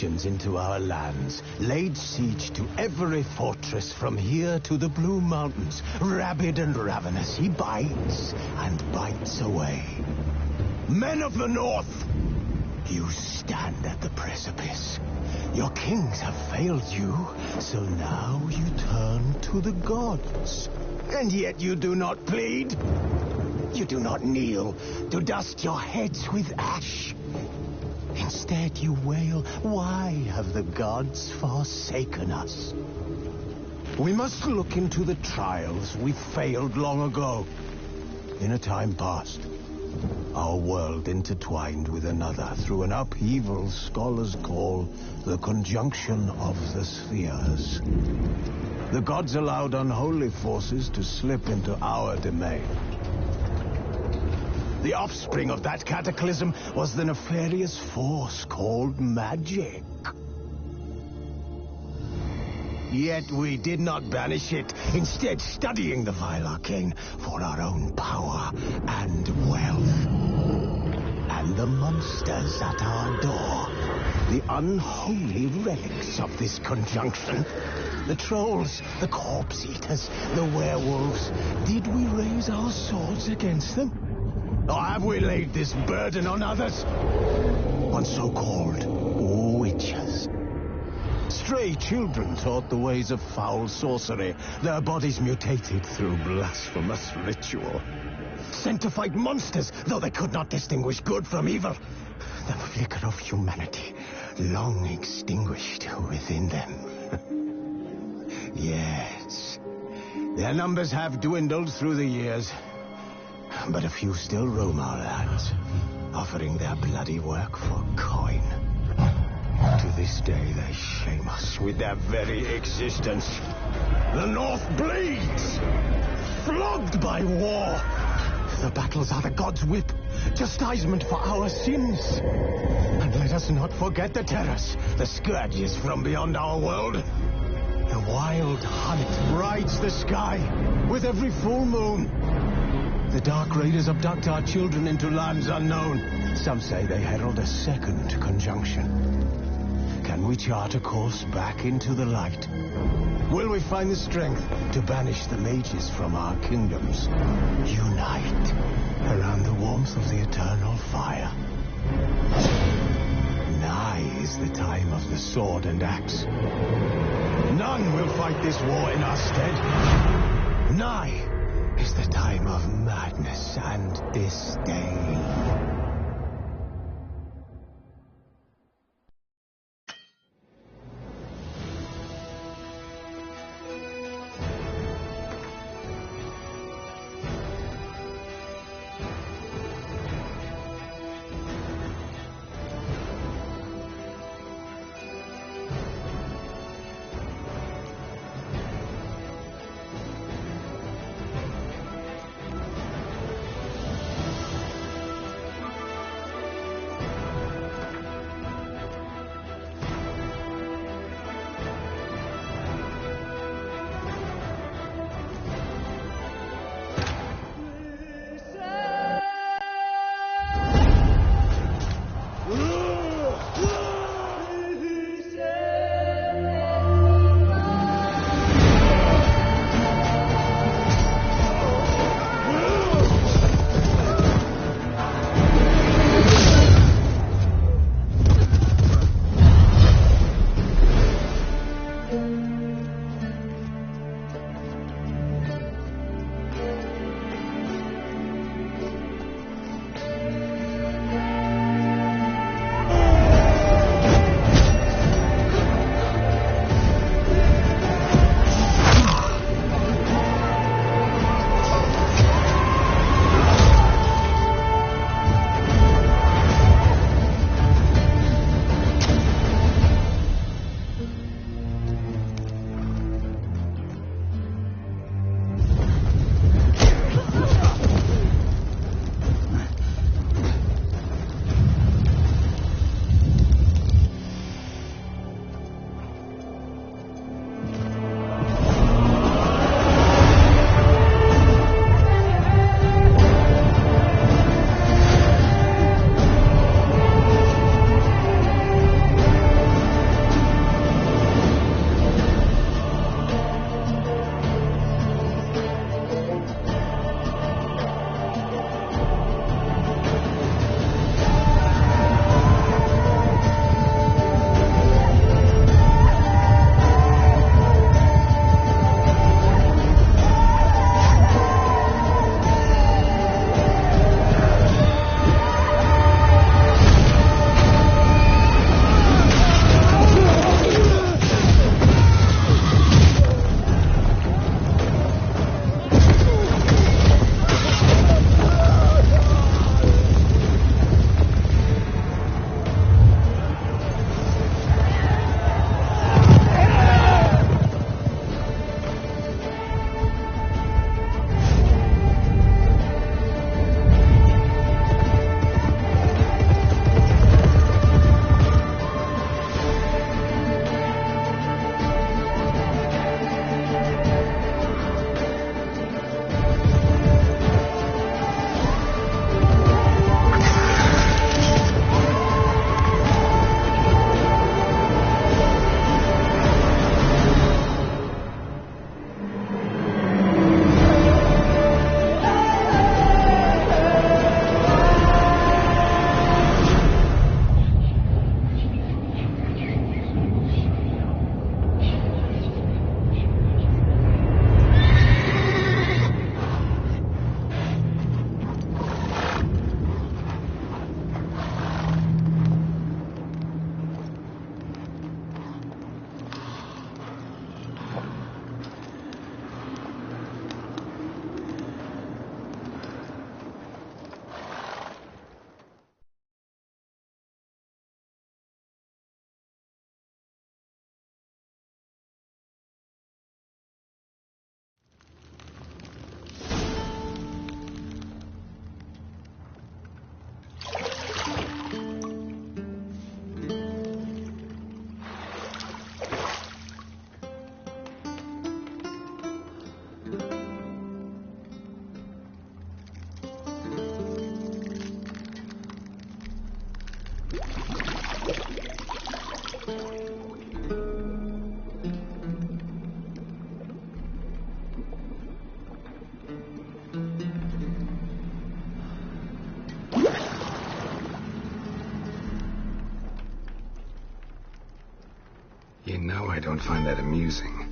incursions into our lands, laid siege to every fortress from here to the Blue Mountains. Rabid and ravenous, he bites and bites away. Men of the North, you stand at the precipice. Your kings have failed you, so now you turn to the gods. And yet you do not plead. You do not kneel to dust your heads with ash. Instead you wail, why have the gods forsaken us? We must look into the trials we failed long ago. In a time past, our world intertwined with another through an upheaval scholars call the conjunction of the spheres. The gods allowed unholy forces to slip into our domain. The offspring of that cataclysm was the nefarious force called magic. Yet we did not banish it, instead studying the vile arcane for our own power and wealth. And the monsters at our door, the unholy relics of this conjunction, the trolls, the corpse eaters, the werewolves, did we raise our swords against them? Or have we laid this burden on others? On so-called witches. Stray children taught the ways of foul sorcery, their bodies mutated through blasphemous ritual. Sent to fight monsters, though they could not distinguish good from evil. The flicker of humanity, long extinguished within them. Yes, their numbers have dwindled through the years. But a few still roam our lands, offering their bloody work for coin. To this day, they shame us with their very existence. The North bleeds, flogged by war. The battles are the gods' whip, chastisement for our sins. And let us not forget the terrors, the scourges from beyond our world. The wild hunt brights the sky with every full moon. The Dark Raiders abduct our children into lands unknown. Some say they herald a second conjunction. Can we chart a course back into the light? Will we find the strength to banish the mages from our kingdoms? Unite around the warmth of the eternal fire. Nigh is the time of the sword and axe. None will fight this war in our stead. Nigh is the time of madness and disdain. You know I don't find that amusing.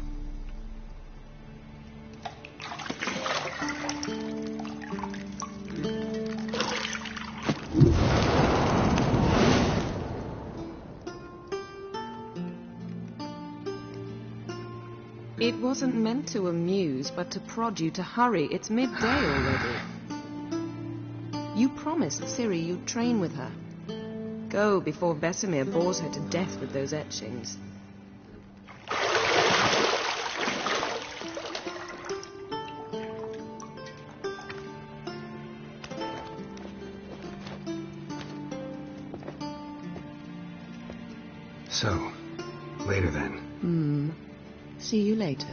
It wasn't meant to amuse, but to prod you to hurry. It's midday already. You promised Ciri you'd train with her. Go before Vesemir bores her to death with those etchings. So, later then. See you later.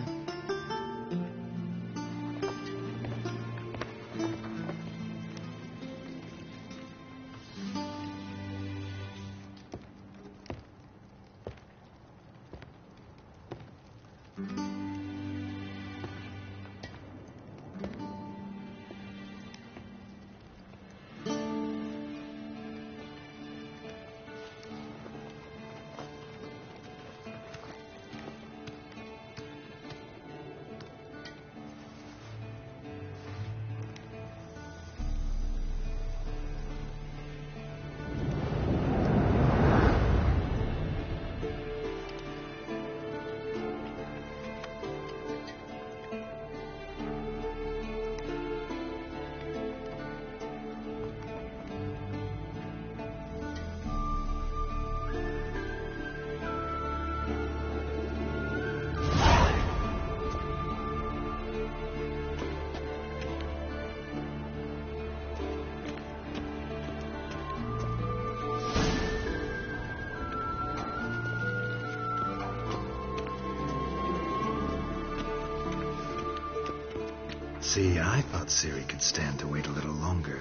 See, I thought Ciri could stand to wait a little longer.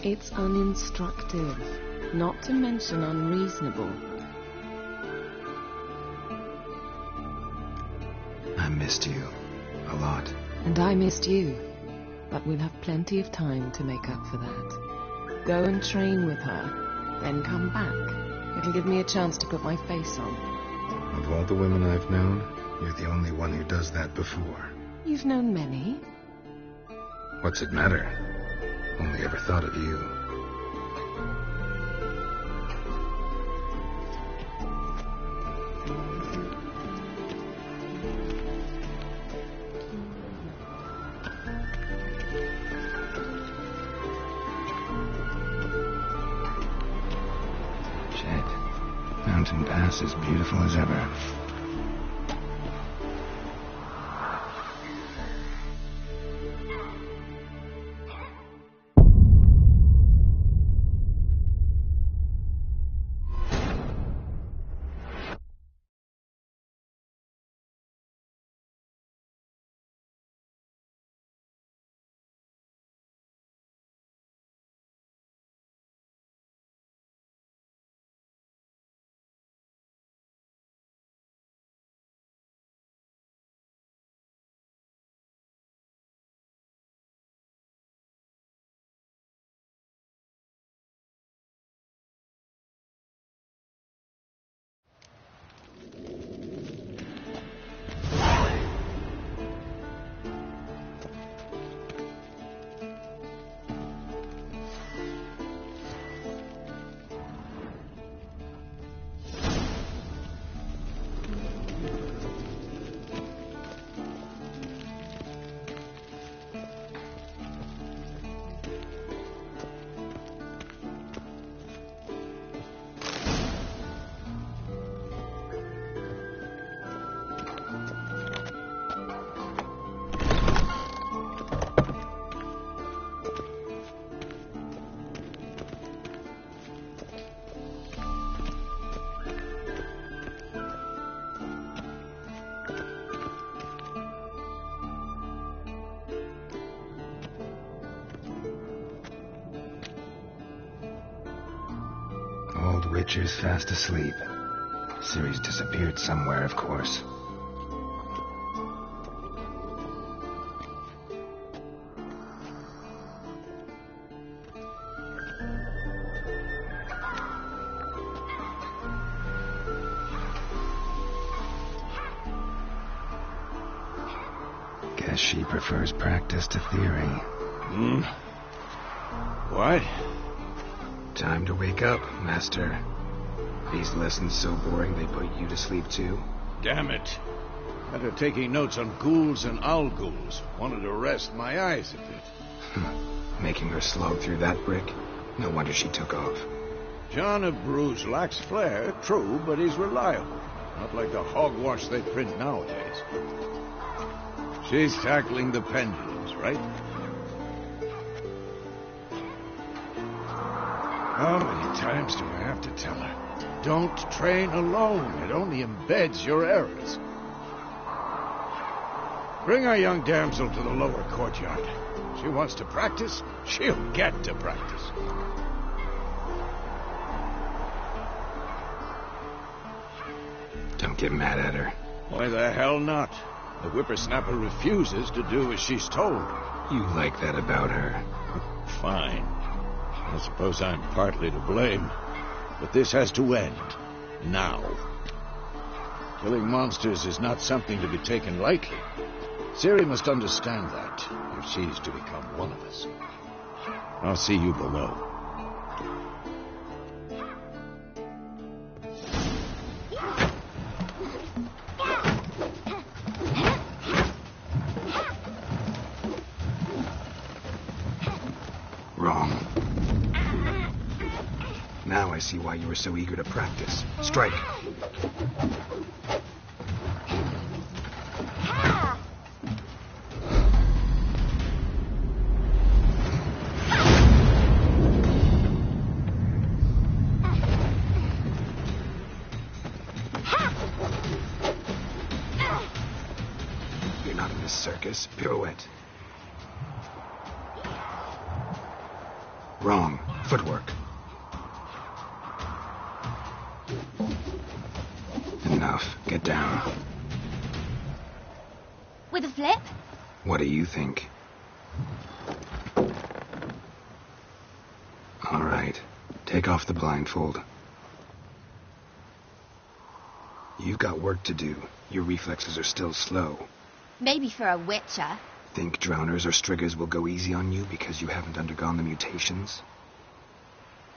It's uninstructive, not to mention unreasonable. I missed you. A lot. And I missed you. But we'll have plenty of time to make up for that. Go and train with her, then come back. It'll give me a chance to put my face on. Of all the women I've known, you're the only one who does that before. You've known many. What's it matter? Only ever thought of you. Shit. Mountain Pass is beautiful as ever. Witcher's fast asleep. Ciri's disappeared somewhere, of course. Guess she prefers practice to theory. What? Time to wake up, Master. These lessons so boring they put you to sleep too? Damn it. Had her taking notes on ghouls and owl ghouls. Wanted to rest my eyes a bit. Making her slog through that brick? No wonder she took off. John of Bruges lacks flair, true, but he's reliable. Not like the hogwash they print nowadays. She's tackling the pendulums, right? How many times do I have to tell her? Don't train alone. It only embeds your errors. Bring our young damsel to the lower courtyard. She wants to practice, she'll get to practice. Don't get mad at her. Why the hell not? The whippersnapper refuses to do as she's told. You like that about her. Fine. I suppose I'm partly to blame. But this has to end. Now. Killing monsters is not something to be taken lightly. Ciri must understand that, if she's to become one of us. I'll see you below. Wrong. Now I see why you were so eager to practice. Strike. You're not in this circus. Pirouette. Wrong. Footwork. Enough. Get down. With a flip? What do you think? All right. Take off the blindfold. You've got work to do. Your reflexes are still slow. Maybe for a witcher. Think drowners or striggers will go easy on you because you haven't undergone the mutations?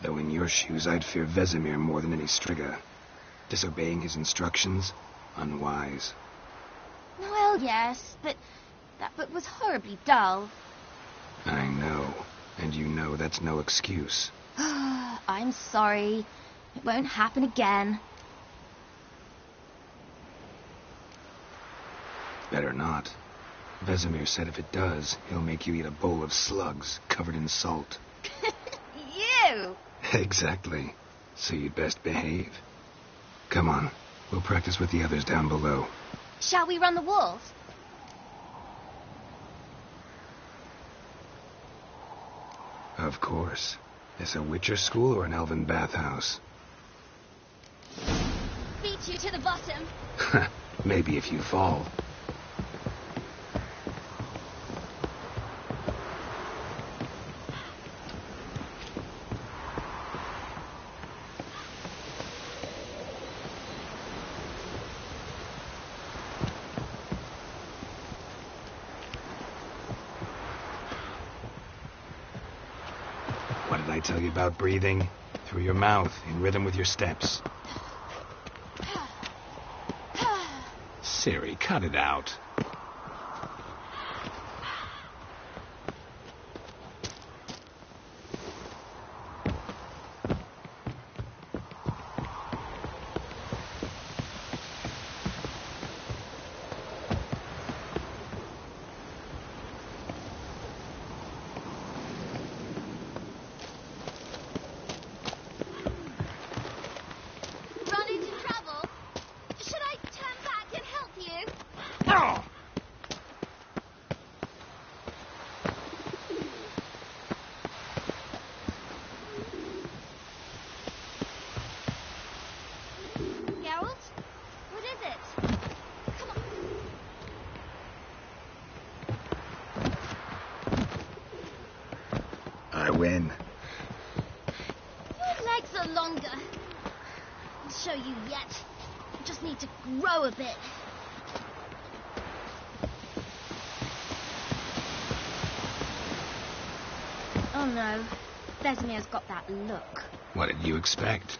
Though in your shoes, I'd fear Vesemir more than any strigger. Disobeying his instructions? Unwise. Well, yes, but that book was horribly dull. I know. And you know that's no excuse. I'm sorry. It won't happen again. Better not. Vesemir said if it does, he'll make you eat a bowl of slugs covered in salt. You! Exactly. So you'd best behave. Come on. We'll practice with the others down below. Shall we run the walls? Of course. This a Witcher school or an elven bathhouse? Beat you to the bottom. Maybe if you fall. What did I tell you about breathing? Through your mouth, in rhythm with your steps. Ciri, cut it out. Run into trouble? Should I turn back and help you? Oh! Geralt? What is it? Come on. I win. Your legs are longer. I'll show you yet. You just need to grow a bit. Oh no, Vesemir's got that look. What did you expect?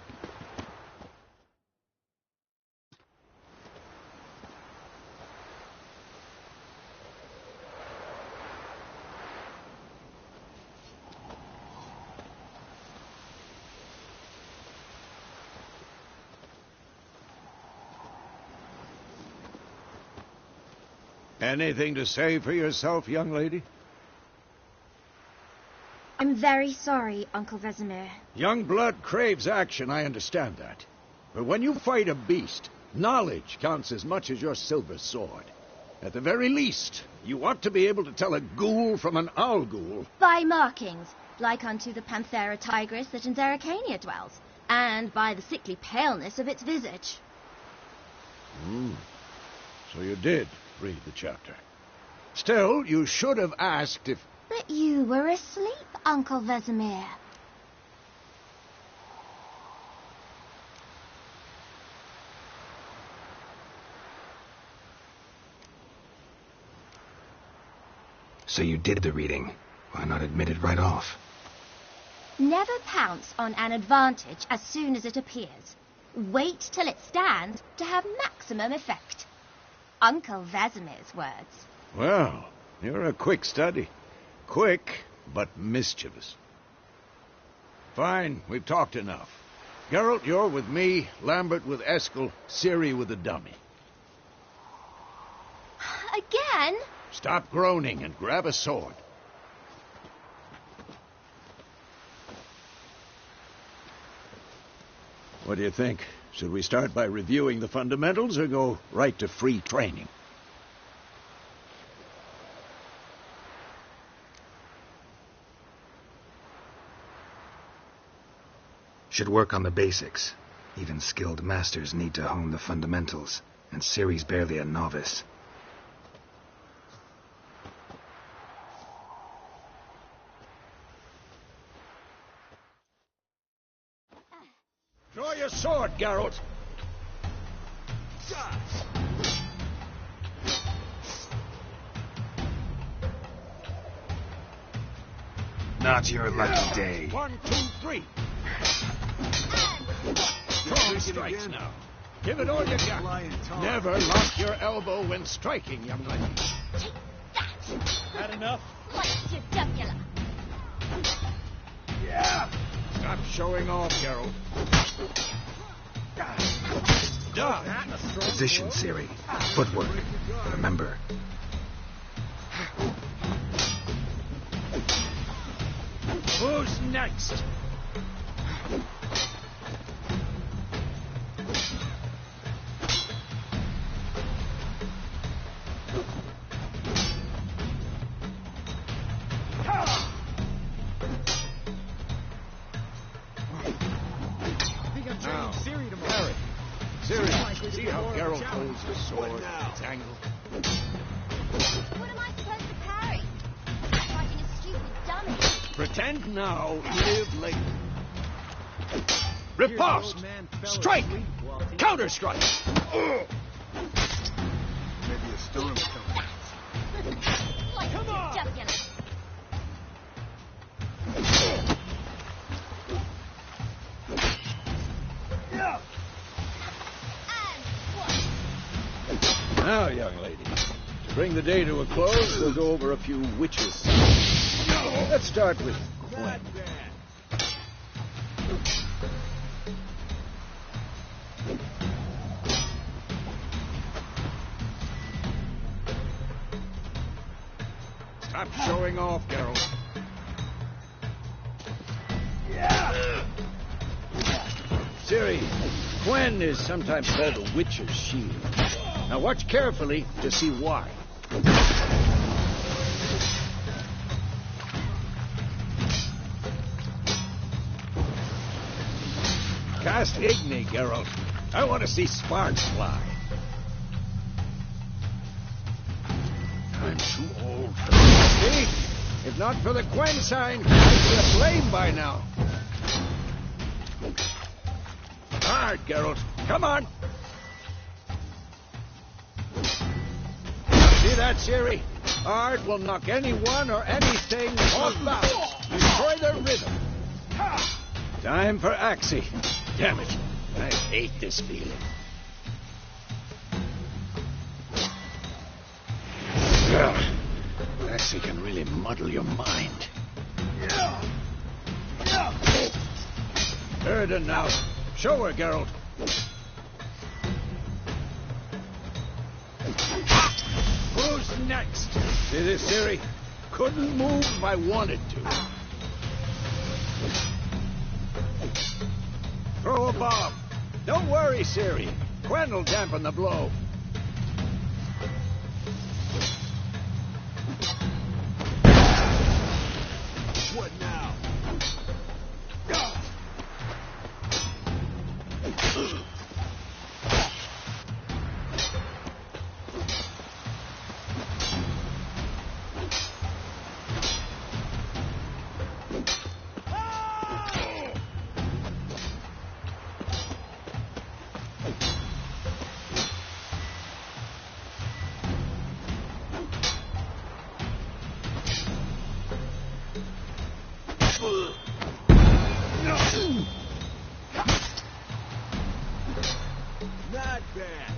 Anything to say for yourself, young lady? I'm very sorry, Uncle Vesemir. Young blood craves action, I understand that. But when you fight a beast, knowledge counts as much as your silver sword. At the very least, you ought to be able to tell a ghoul from an owl ghoul. By markings, like unto the Panthera tigris that in Zeracania dwells, and by the sickly paleness of its visage. So you did read the chapter. Still, you should have asked if... But you were asleep, Uncle Vesemir. So you did the reading. Why not admit it right off? Never pounce on an advantage as soon as it appears. Wait till it stands to have maximum effect. Uncle Vesemir's words. Well, you're a quick study. Quick, but mischievous. Fine, we've talked enough. Geralt, you're with me, Lambert with Eskel, Ciri with the dummy. Again? Stop groaning and grab a sword. What do you think? Should we start by reviewing the fundamentals or go right to free training? Should work on the basics. Even skilled masters need to hone the fundamentals, and Ciri's barely a novice. Draw your sword, Geralt. Not your lucky day. 1, 2, 3. Strong strikes now. Give it all you got. Never lock your elbow when striking, young lady. Take that! Had enough? Like your jugular. Yeah. Stop showing off, Geralt. Done. Position, Ciri. Footwork. Remember. Who's next? Ciri, see how Geralt holds the sword, its angle. What am I supposed to parry? Fighting a stupid dummy. Pretend now, live later. Riposte! Strike! Counter-strike! Maybe a storm's coming. Like your jugular. Now, young lady, to bring the day to a close, we'll go over a few witches. Let's start with Gwen. Stop showing off, Geralt. Ciri, Gwen is sometimes called the Witch's Shield. Now watch carefully to see why. Cast Igni, Geralt. I want to see sparks fly. I'm too old for this. See? If not for the Gwen sign, I'd be aflame by now. Hard, Geralt. Come on. See that, Ciri? Art will knock anyone or anything off balance. destroy their rhythm. Time for Axie. Damn it. I hate this feeling. Axie can really muddle your mind. Erden now. Show her, Geralt. Who's next? See this, Ciri? Couldn't move if I wanted to. Throw a bomb. Don't worry, Ciri. Gwen'll dampen the blow. What now? Not bad.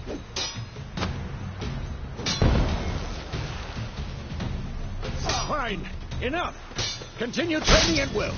Fine. Enough. Continue training at will.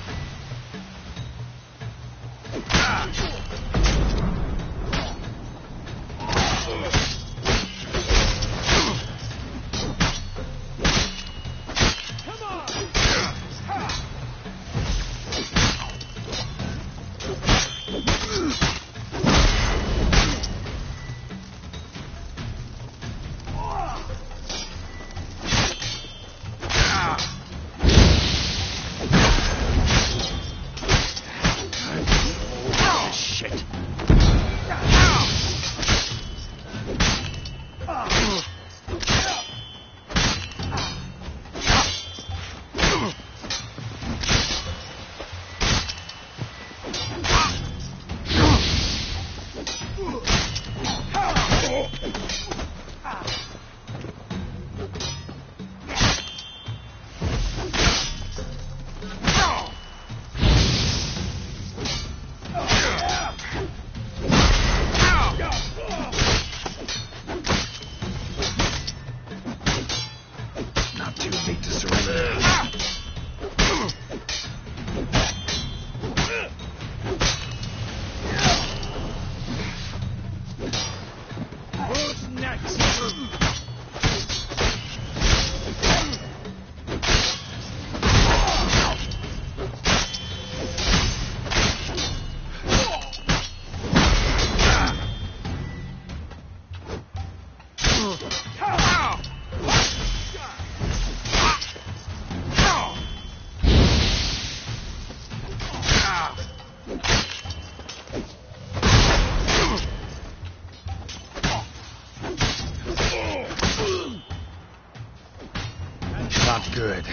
Not good.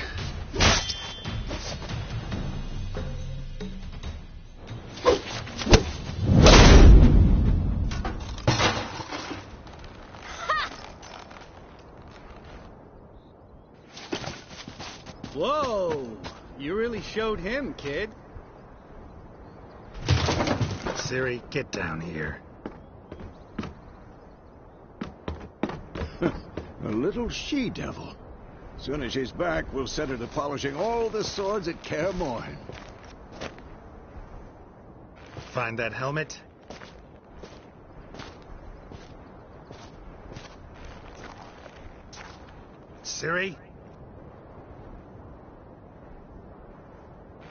Whoa! You really showed him, kid. Ciri, get down here. A little she-devil. Soon as she's back, we'll set her to polishing all the swords at Kaer Morhen. Find that helmet? Ciri?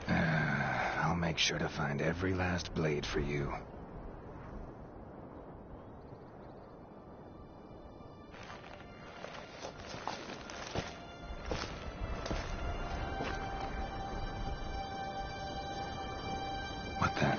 I'll make sure to find every last blade for you. What then?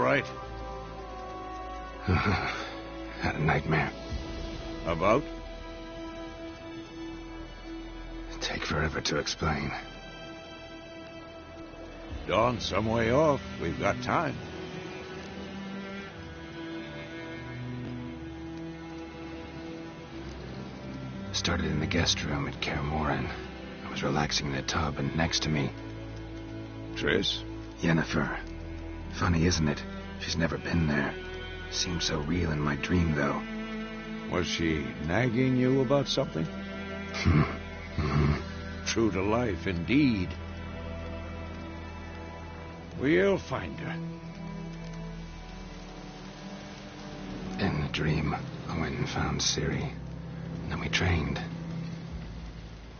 right? Had a nightmare. About? Take forever to explain. Dawn's some way off. We've got time. Started in the guest room at Kaer Morhen. I was relaxing in a tub, and next to me... Triss? Yennefer. Funny, isn't it? She's never been there. Seemed so real in my dream, though. Was she nagging you about something? True to life, indeed. We'll find her. In the dream, I went and found Ciri. And then we trained.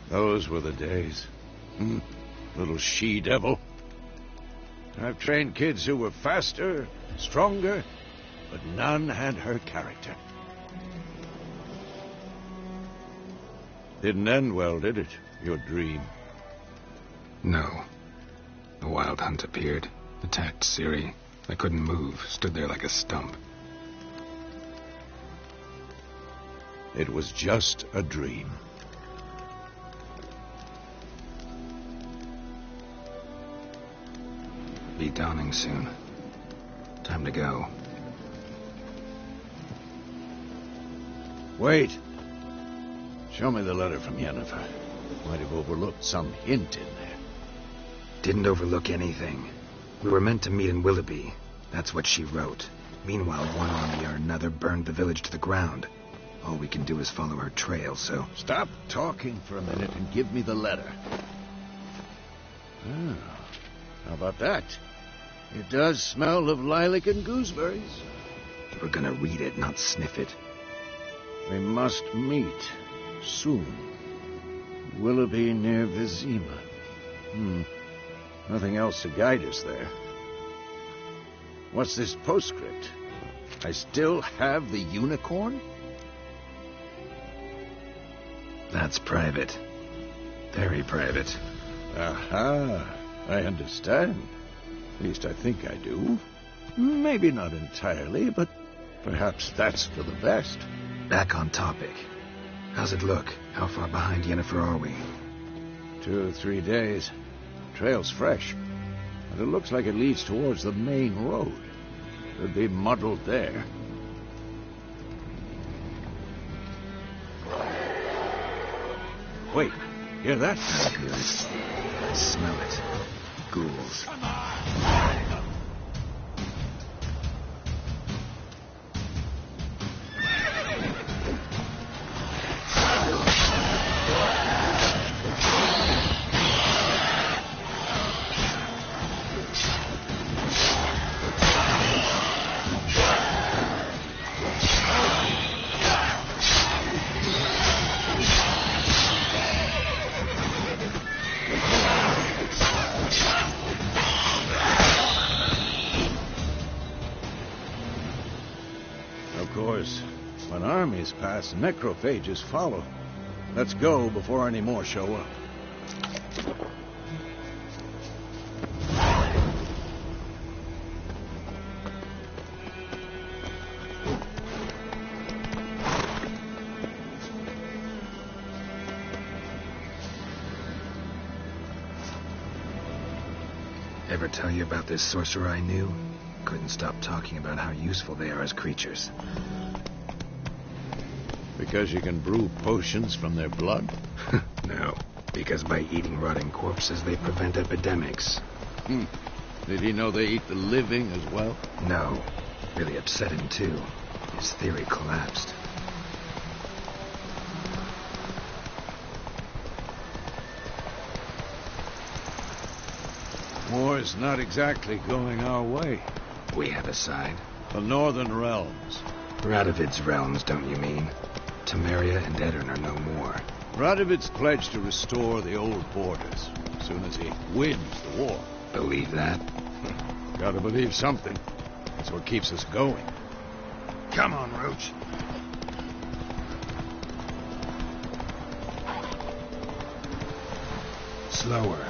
Those were the days. Little she-devil. I've trained kids who were faster, stronger, but none had her character. Didn't end well, did it? Your dream? No. The Wild Hunt appeared, attacked Ciri. I couldn't move, stood there like a stump. It was just a dream. Be dawning soon. Time to go. Wait. Show me the letter from Yennefer. Might have overlooked some hint in there. Didn't overlook anything. We were meant to meet in Willoughby. That's what she wrote. Meanwhile, one army or another burned the village to the ground. All we can do is follow her trail, so... Stop talking for a minute and give me the letter. How about that? It does smell of lilac and gooseberries. We're gonna read it, not sniff it. We must meet soon. Willoughby near Vizima. Nothing else to guide us there. What's this postscript? I still have the unicorn? That's private. Very private. Aha, I understand. At least I think I do. Maybe not entirely, but perhaps that's for the best. Back on topic. How's it look? How far behind Yennefer are we? 2 or 3 days. Trail's fresh. But it looks like it leads towards the main road. Could be muddled there. Wait, hear that? Not good. I smell it. Ghouls. Of course, when armies pass, necrophages follow. Let's go before any more show up. Ever tell you about this sorcerer I knew? Couldn't stop talking about how useful they are as creatures. Because you can brew potions from their blood? No, because by eating rotting corpses, they prevent epidemics. Did he know they eat the living as well? No. Really upset him, too. His theory collapsed. War's not exactly going our way. We have a side. The Northern Realms. Radovid's realms, don't you mean? Temeria and Edirn are no more. Radovid's pledged to restore the old borders as soon as he wins the war. Believe that? Gotta believe something. That's what keeps us going. Come on, Roach. Slower.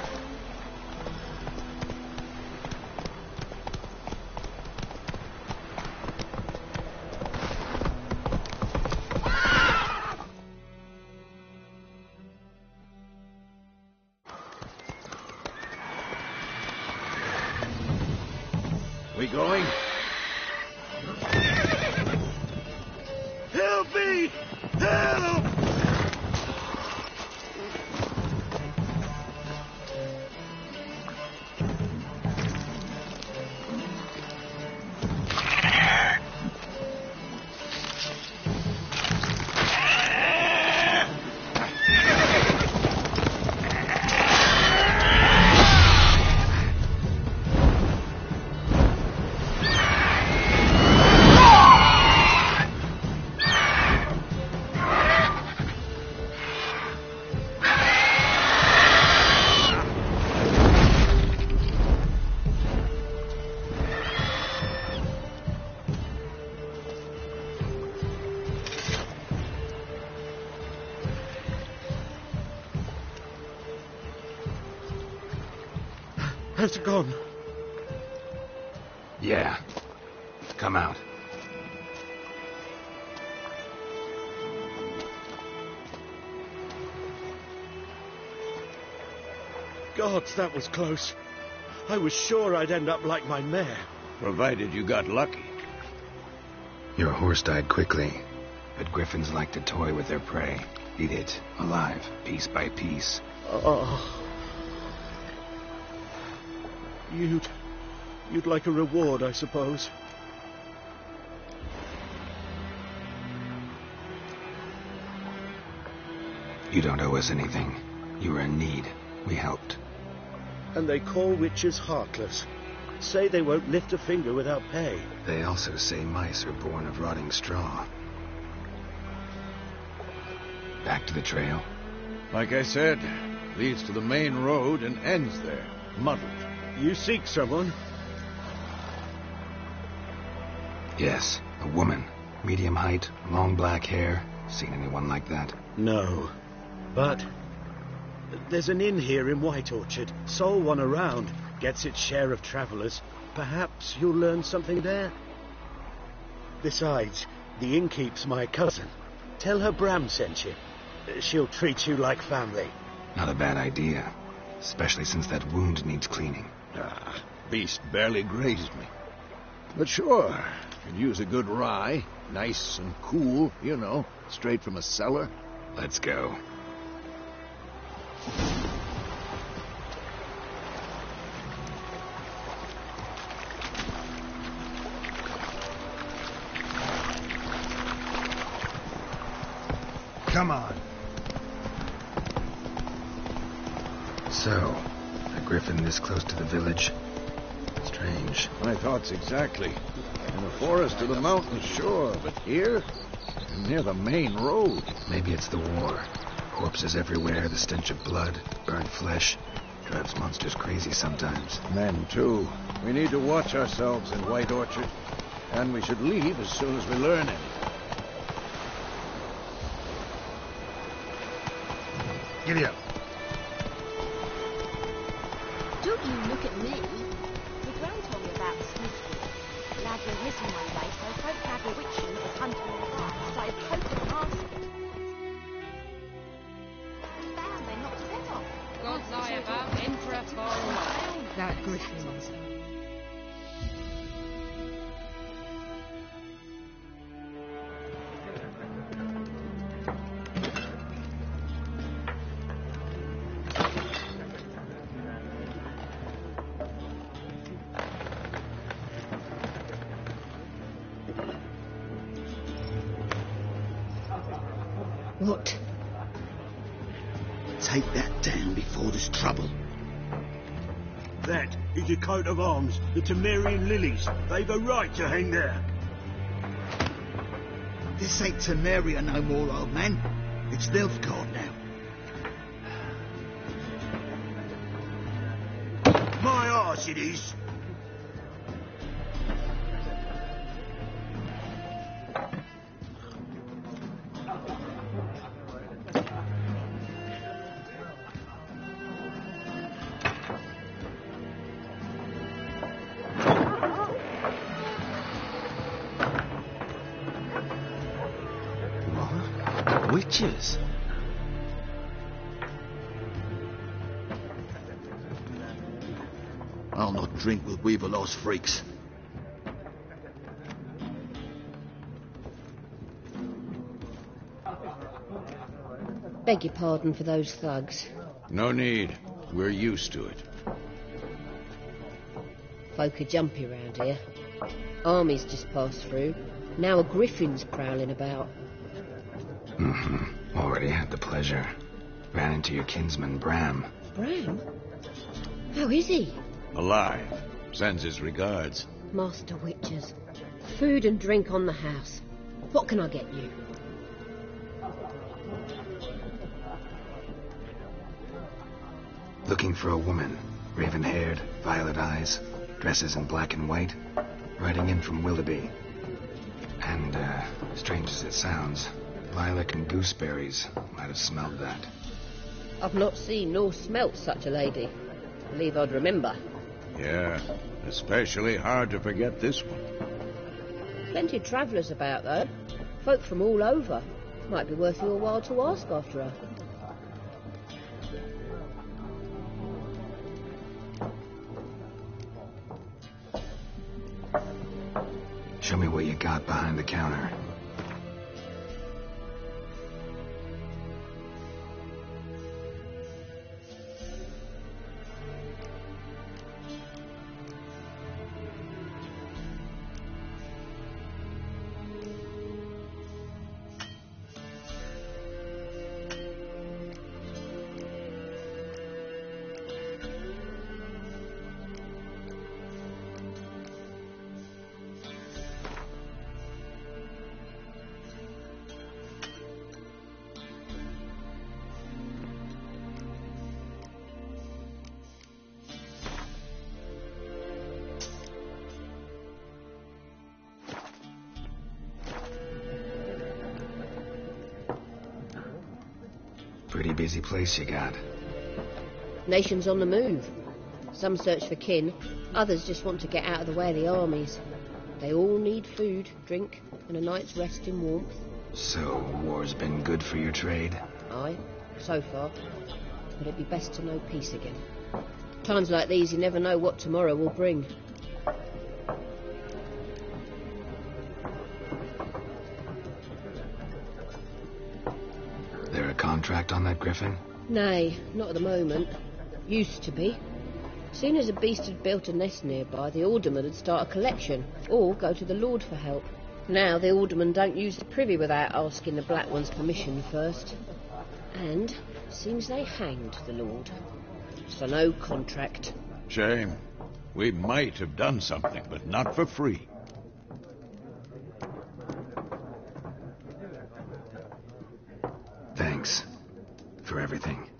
going? Help me! Help! Has it gone? Yeah. Come out. Gods, that was close. I was sure I'd end up like my mare. Provided you got lucky. Your horse died quickly, but griffins like to toy with their prey. Eat it, alive, piece by piece. Oh. You'd like a reward, I suppose. You don't owe us anything. You were in need. We helped. And they call witches heartless. Say they won't lift a finger without pay. They also say mice are born of rotting straw. Back to the trail? Like I said, leads to the main road and ends there, muddled. You seek someone? Yes, a woman. Medium height, long black hair. Seen anyone like that? No. But there's an inn here in White Orchard. Sole one around. Gets its share of travelers. Perhaps you'll learn something there. Besides, the innkeep's my cousin. Tell her Bram sent you. She'll treat you like family. Not a bad idea. Especially since that wound needs cleaning. Ah, beast barely grazed me. But sure, could use a good rye. Nice and cool, you know, straight from a cellar. Let's go. Come on. So, a griffin this close to the village? Strange. My thoughts exactly. In the forest or the mountains, sure, but here? Near the main road. Maybe it's the war. Corpses everywhere, the stench of blood, burnt flesh. Drives monsters crazy sometimes. Men, too. We need to watch ourselves in White Orchard. And we should leave as soon as we learn anything. Giddy up. Don't you look at me. The Gran told me about the sneaky. Lad went missing one day, so folk had a witching that was hunting in the grass, started poking and asking. Found they knocked his head off. God's eye about in for a fall. That Griffin's. What? Take that down before there's trouble. That is a coat of arms, the Temerian lilies. They've a right to hang there. This ain't Temeria no more, old man. It's Nilfgaard now. My arse it is. Witches? I'll not drink with Weaverlost freaks. Beg your pardon for those thugs. No need. We're used to it. Folk are jumpy round here. Armies just passed through. Now a griffin's prowling about. Already had the pleasure. Ran into your kinsman, Bram. Bram? How is he? Alive. Sends his regards. Master Witchers. Food and drink on the house. What can I get you? Looking for a woman. Raven-haired, violet eyes, dresses in black and white. Riding in from Willoughby. And, strange as it sounds, lilac and gooseberries might have smelled that. I've not seen nor smelt such a lady. Believe I'd remember. Yeah, especially hard to forget this one. Plenty of travellers about, though. Folk from all over. Might be worth your while to ask after her. Show me what you got behind the counter. Pretty busy place you got. Nations on the move. Some search for kin, others just want to get out of the way of the armies. They all need food, drink, and a night's rest in warmth. So, war's been good for your trade? Aye, so far. But it'd be best to know peace again. Times like these, you never know what tomorrow will bring. There a contract on that griffin? Nay, not at the moment. Used to be. Soon as a beast had built a nest nearby, the alderman would start a collection, or go to the Lord for help. Now the alderman don't use the privy without asking the Black One's permission first. And seems they hanged the Lord. So no contract. Shame. We might have done something, but not for free. Thanks for everything.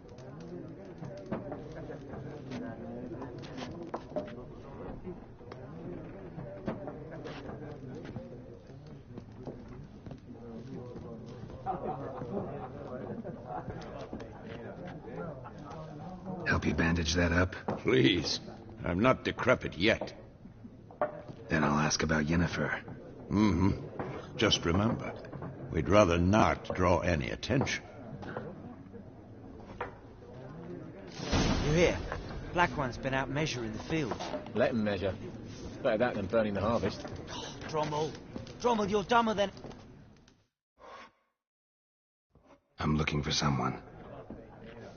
Help you bandage that up? Please. I'm not decrepit yet. Then I'll ask about Yennefer. Just remember, we'd rather not draw any attention. You hear? Black One's been out measuring the field. Let him measure. Better that than burning the harvest. Oh, Drommel, you're dumber than... I'm looking for someone.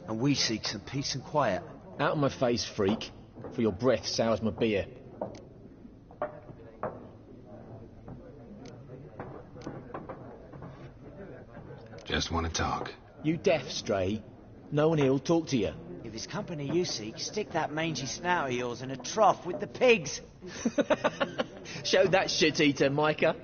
And we seek some peace and quiet. Out of my face, freak. For your breath sours my beer. Just want to talk. You deaf, Stray? No one here'll talk to you. If it's company you seek, stick that mangy snout of yours in a trough with the pigs. Show that shit-eater, Micah.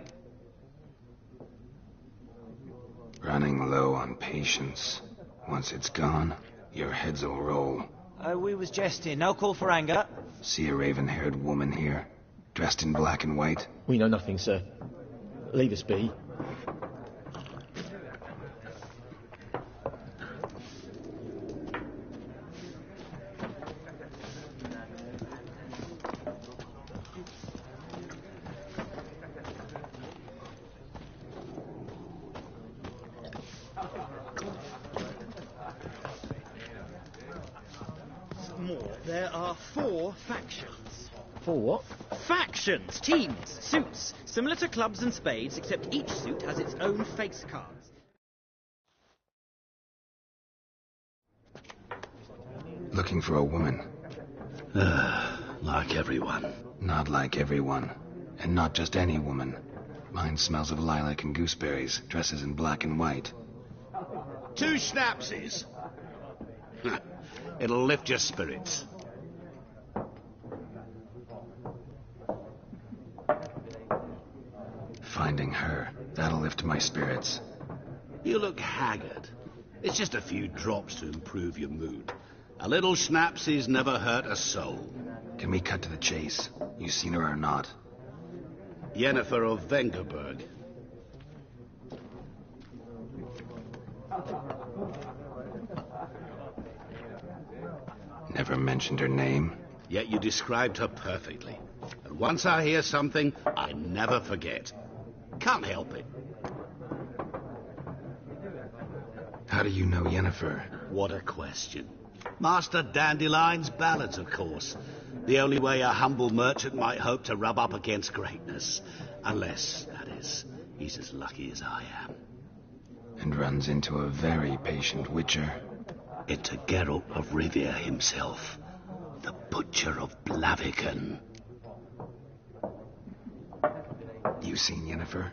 Running low on patience. Once it's gone, your heads will roll. We was jesting. No call for anger. See a raven-haired woman here, dressed in black and white? We know nothing, sir. Leave us be. There are 4 factions. 4 what? Factions, teams, suits, similar to clubs and spades, except each suit has its own face card. Looking for a woman. Like everyone. Not like everyone. And not just any woman. Mine smells of lilac and gooseberries, dresses in black and white. 2 schnapsies. It'll lift your spirits. Finding her, that'll lift my spirits. You look haggard. It's just a few drops to improve your mood. A little schnapsy's never hurt a soul. Can we cut to the chase? You seen her or not? Yennefer of Vengerberg. Never mentioned her name. Yet you described her perfectly. And once I hear something, I never forget. Can't help it. How do you know Yennefer? What a question. Master Dandelion's ballads, of course. The only way a humble merchant might hope to rub up against greatness. Unless, that is, he's as lucky as I am. And runs into a very patient witcher. It's a Geralt of Rivia himself. The Butcher of Blaviken. You seen Yennefer?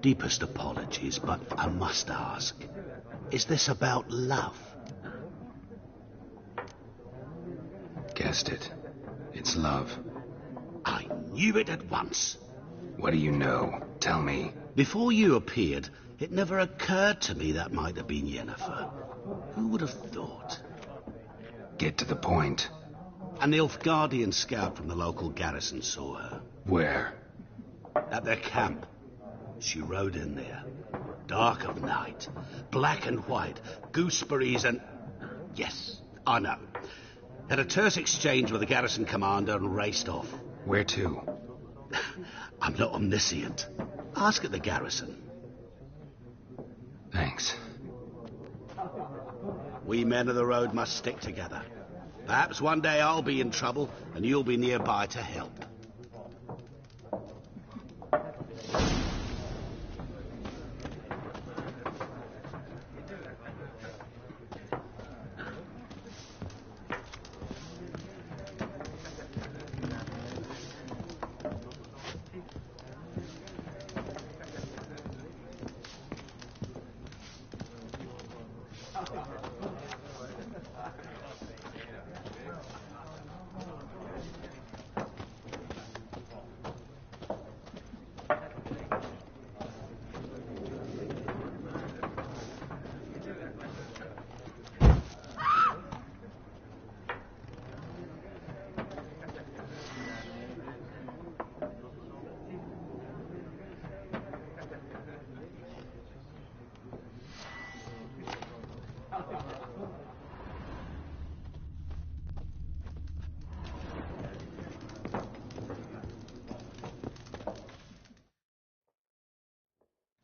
Deepest apologies, but I must ask. Is this about love? Guessed it. It's love. I knew it at once. What do you know? Tell me. Before you appeared, it never occurred to me that might have been Yennefer. Who would have thought? Get to the point. An Nilfgaardian scout from the local garrison saw her. Where? At their camp. She rode in there. Dark of night. Black and white. Gooseberries and... Yes, I know. Had a terse exchange with the garrison commander and raced off. Where to? I'm not omniscient. Ask at the garrison. Thanks. We men of the road must stick together. Perhaps one day I'll be in trouble and you'll be nearby to help.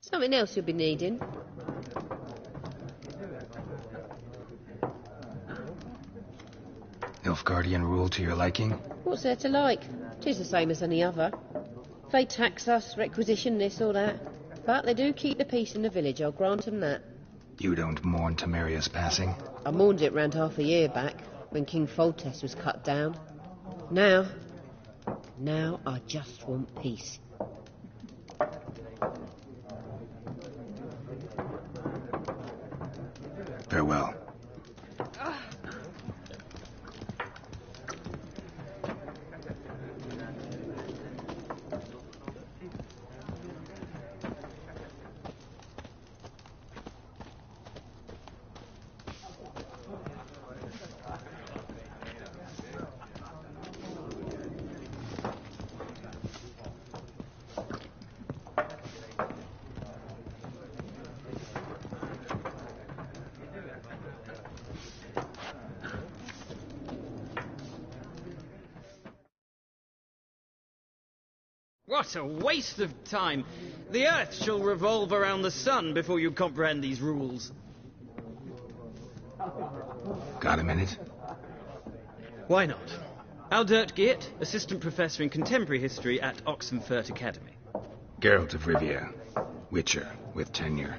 Something else you'll be needing. Nilfgaardian rule to your liking? What's there to like? 'Tis the same as any other. They tax us, requisition this or that. But they do keep the peace in the village, I'll grant 'em that. You don't mourn Temeria's passing? I mourned it round half a year back, when King Foltest was cut down. Now I just want peace. Farewell. What a waste of time! The Earth shall revolve around the sun before you comprehend these rules. Got a minute? Why not? Aldert Geert, Assistant Professor in Contemporary History at Oxenfurt Academy. Geralt of Rivia, Witcher, with tenure.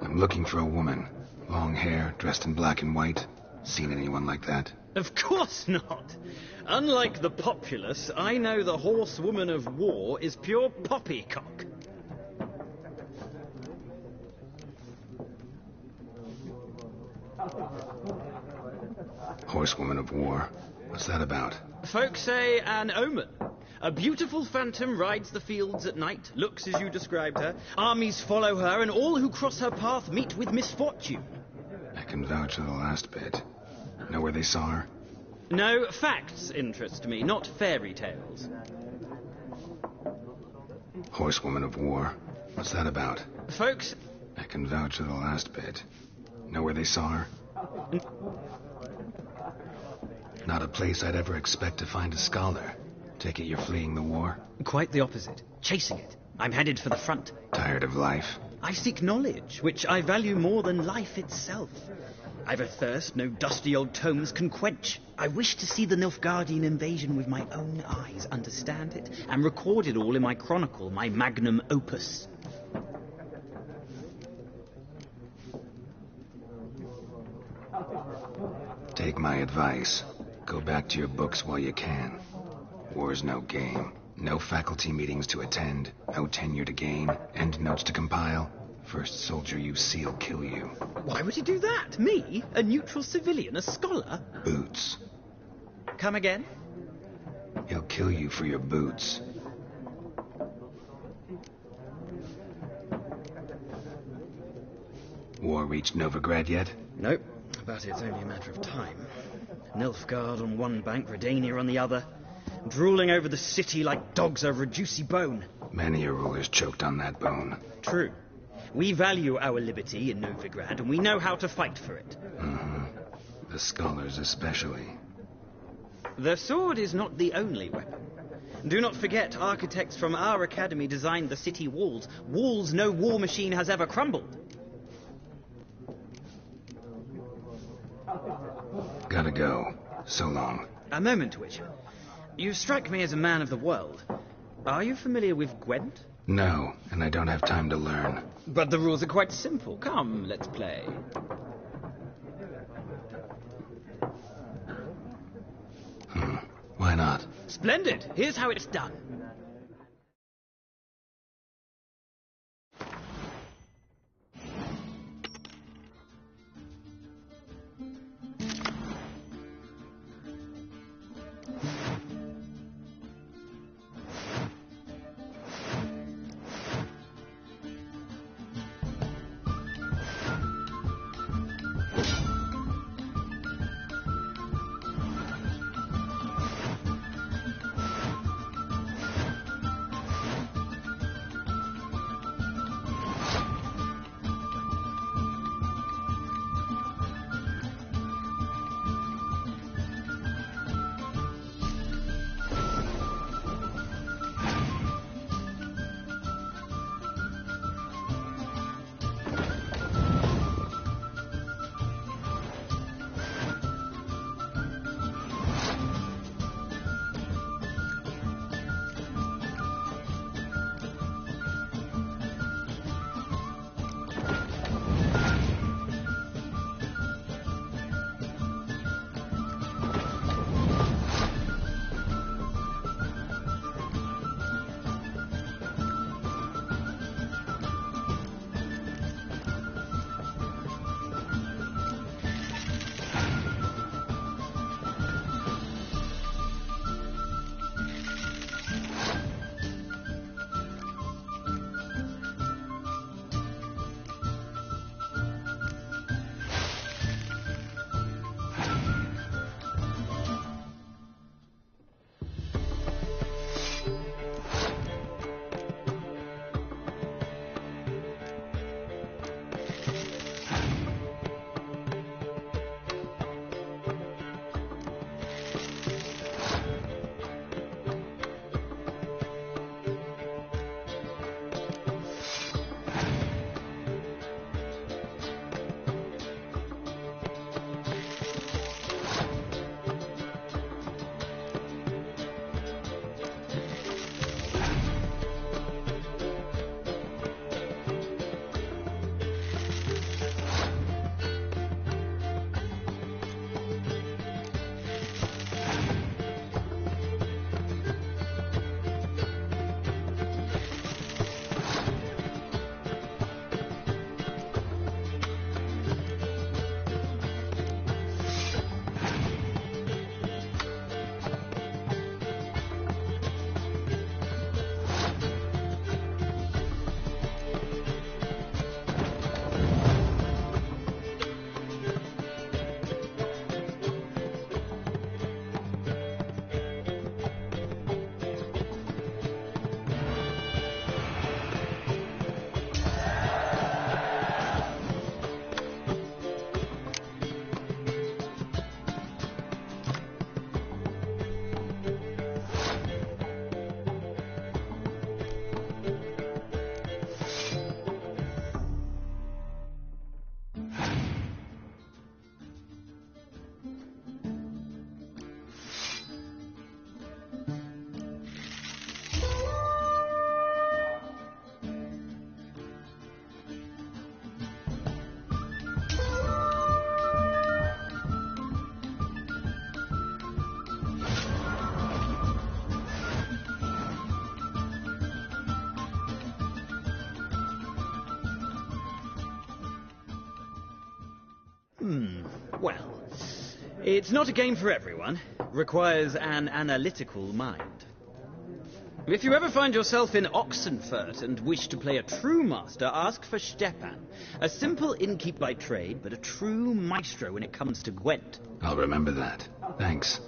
I'm looking for a woman. Long hair, dressed in black and white. Seen anyone like that? Of course not. Unlike the populace, I know the horsewoman of war is pure poppycock. Horsewoman of war? What's that about? Folks say an omen. A beautiful phantom rides the fields at night, looks as you described her. Armies follow her, and all who cross her path meet with misfortune. I can vouch for the last bit. Know where they saw her? No, facts interest me, not fairy tales. Horsewoman of war? What's that about? Folks... I can vouch for the last bit. Know where they saw her? Not a place I'd ever expect to find a scholar. Take it you're fleeing the war? Quite the opposite. Chasing it. I'm headed for the front. Tired of life? I seek knowledge, which I value more than life itself. I've a thirst no dusty old tomes can quench. I wish to see the Nilfgaardian invasion with my own eyes, understand it, and record it all in my chronicle, my magnum opus. Take my advice. Go back to your books while you can. War's no game. No faculty meetings to attend, no tenure to gain, end notes to compile. First soldier you see'll kill you. Why would he do that? Me? A neutral civilian? A scholar? Boots. Come again? He'll kill you for your boots. War reached Novigrad yet? Nope, but it's only a matter of time. Nilfgaard on one bank, Redania on the other. Drooling over the city like dogs over a juicy bone. Many a ruler's choked on that bone. True. We value our liberty in Novigrad, and we know how to fight for it. Mm-hmm. The scholars especially. The sword is not the only weapon. Do not forget, architects from our academy designed the city walls. Walls no war machine has ever crumbled. Gotta go. So long. A moment, Witcher. You strike me as a man of the world. Are you familiar with Gwent? No, and I don't have time to learn. But the rules are quite simple. Come, let's play. Why not? Splendid. Here's how it's done. Well, it's not a game for everyone. Requires an analytical mind. If you ever find yourself in Oxenfurt and wish to play a true master, ask for Stepan. A simple innkeep by trade, but a true maestro when it comes to Gwent. I'll remember that. Thanks.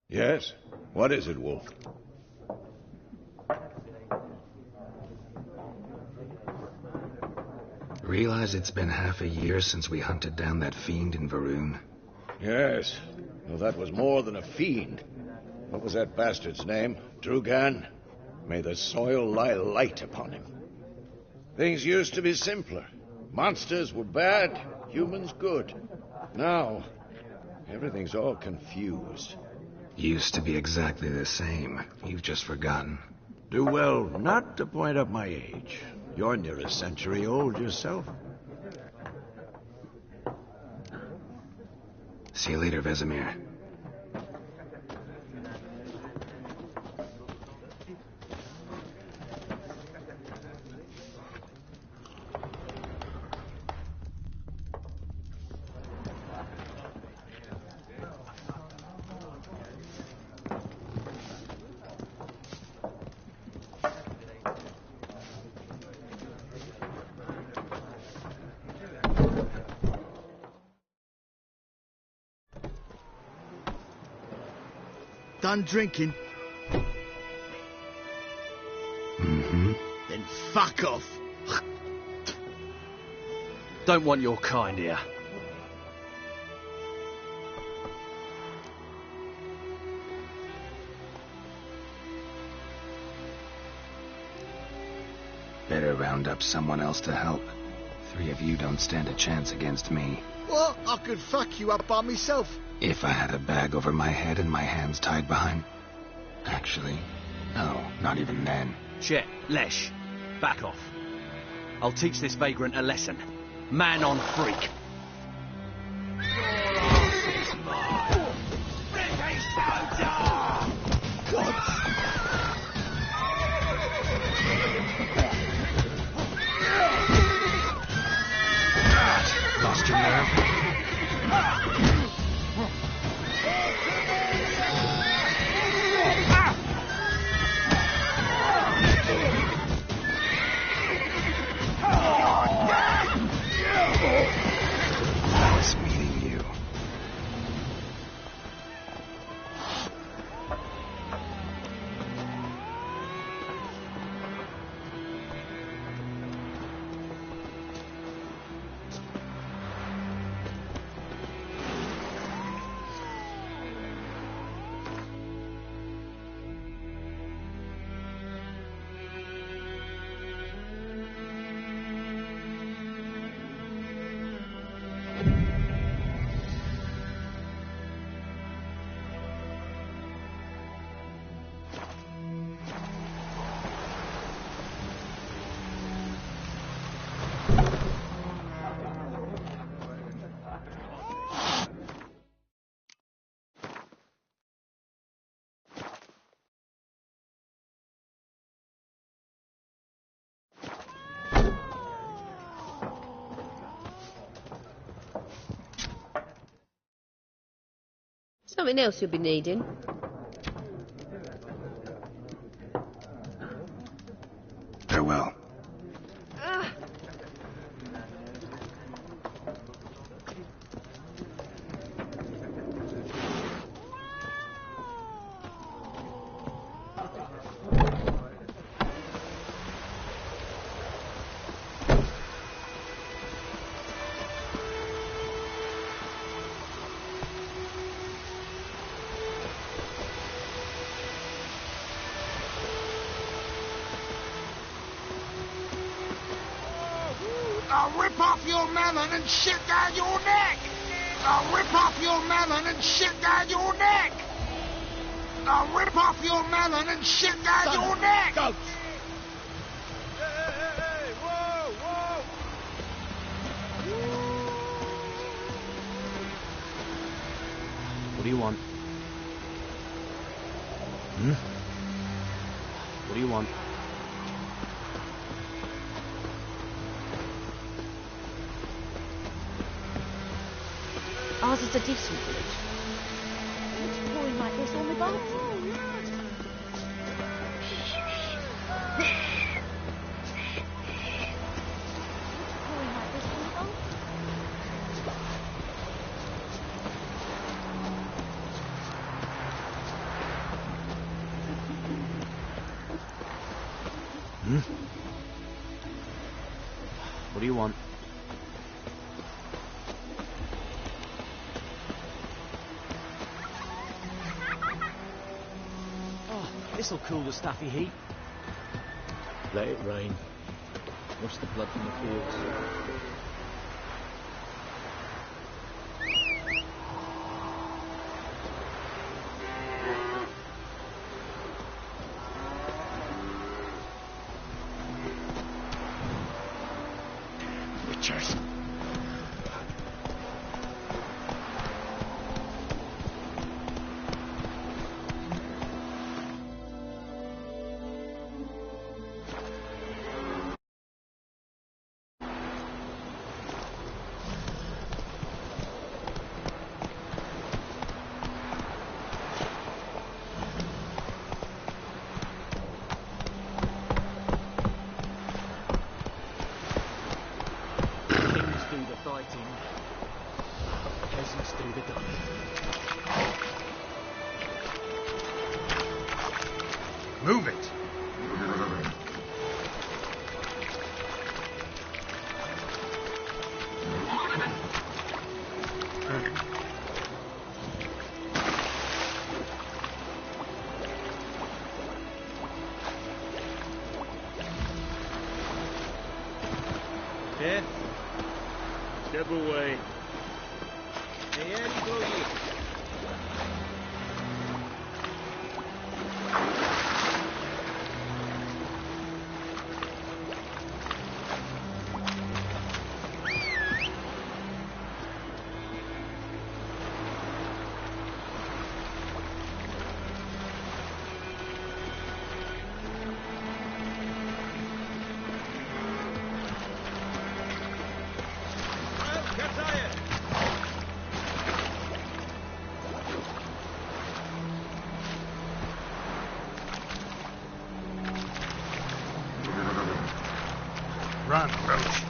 Yes? What is it, Wolf? Realize it's been half a year since we hunted down that fiend in Varun? Yes. Well, that was more than a fiend. What was that bastard's name? Drugan? May the soil lie light upon him. Things used to be simpler. Monsters were bad, humans good. Now, everything's all confused. Used to be exactly the same. You've just forgotten. Do well not to point up my age. You're near a century old yourself. See you later, Vesemir. Done drinking? Mm-hmm. Then fuck off. Don't want your kind here. Better round up someone else to help. 3 of you don't stand a chance against me. Well, I could fuck you up by myself. If I had a bag over my head and my hands tied behind... Actually, no, not even then. Shit, Lesh, back off. I'll teach this vagrant a lesson. Man on freak. Lost your nerve? Nice meeting you. Something else you'll be needing. Farewell. I'll rip off your melon and shit down your neck! I'll rip off your melon and shit down your neck! I'll rip off your melon and shit down your neck! Go! Hey, whoa, whoa! What do you want? Hmm? What do you want? Ours is a decent village. It's pouring like this on the bathroom. Pouring like this on the bathroom. Hmm? What do you want? Oh, this'll cool the stuffy heat. Let it rain. Wash the blood from the fields. Witchers. Do the fighting. Peasants do the gunning. Move it! Death. Step away. Run, Roach.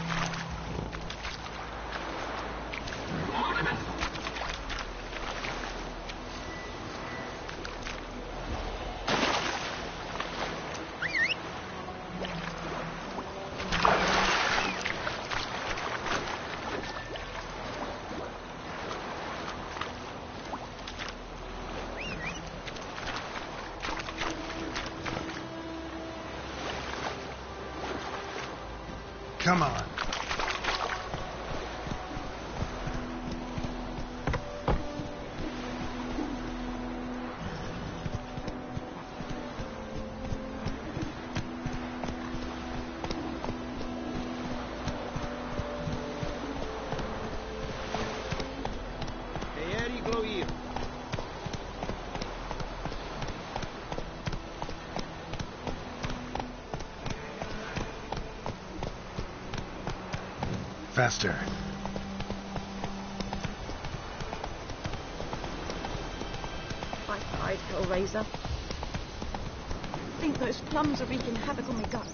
Come on. Faster. I cried, Hellraiser. I think those plums are wreaking havoc on my gut.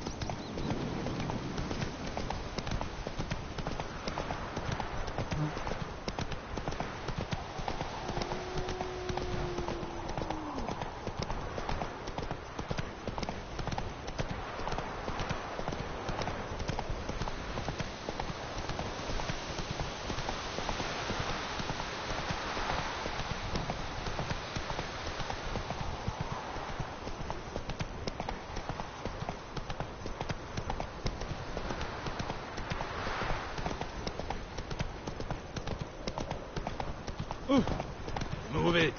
Move it.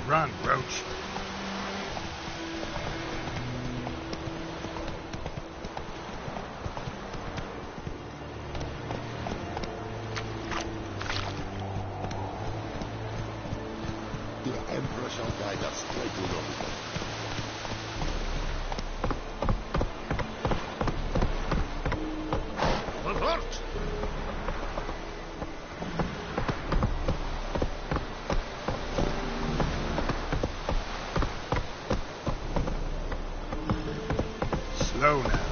Run, Roach. The Emperor shall guide us straight to Rome. Avert! Slow now.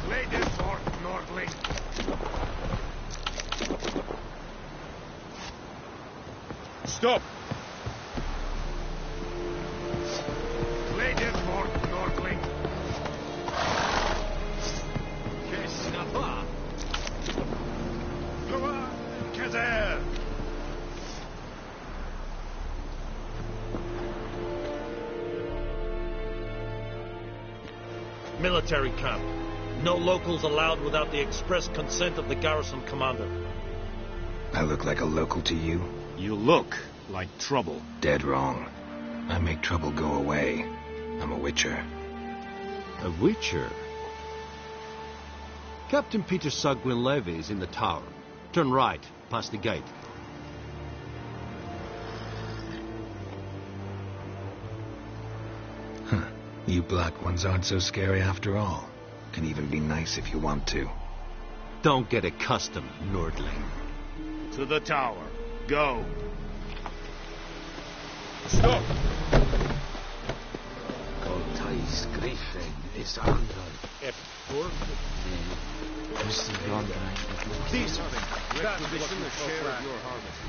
Lady Fort, Nordling. Stop! Lady Fort, Nordling. Qu'est-ce n'a pas? Go on, Kazer. Military camp. No locals allowed without the express consent of the garrison commander. I look like a local to you? You look like trouble. Dead wrong. I make trouble go away. I'm a witcher. A witcher? Captain Peter Sugwin Levy is in the tower. Turn right, past the gate. Huh. You black ones aren't so scary after all. Can even be nice if you want to. Don't get accustomed, Nordling. To the tower. Go. Stop! Coltais Griffin is under. These are that is the share of your harvest.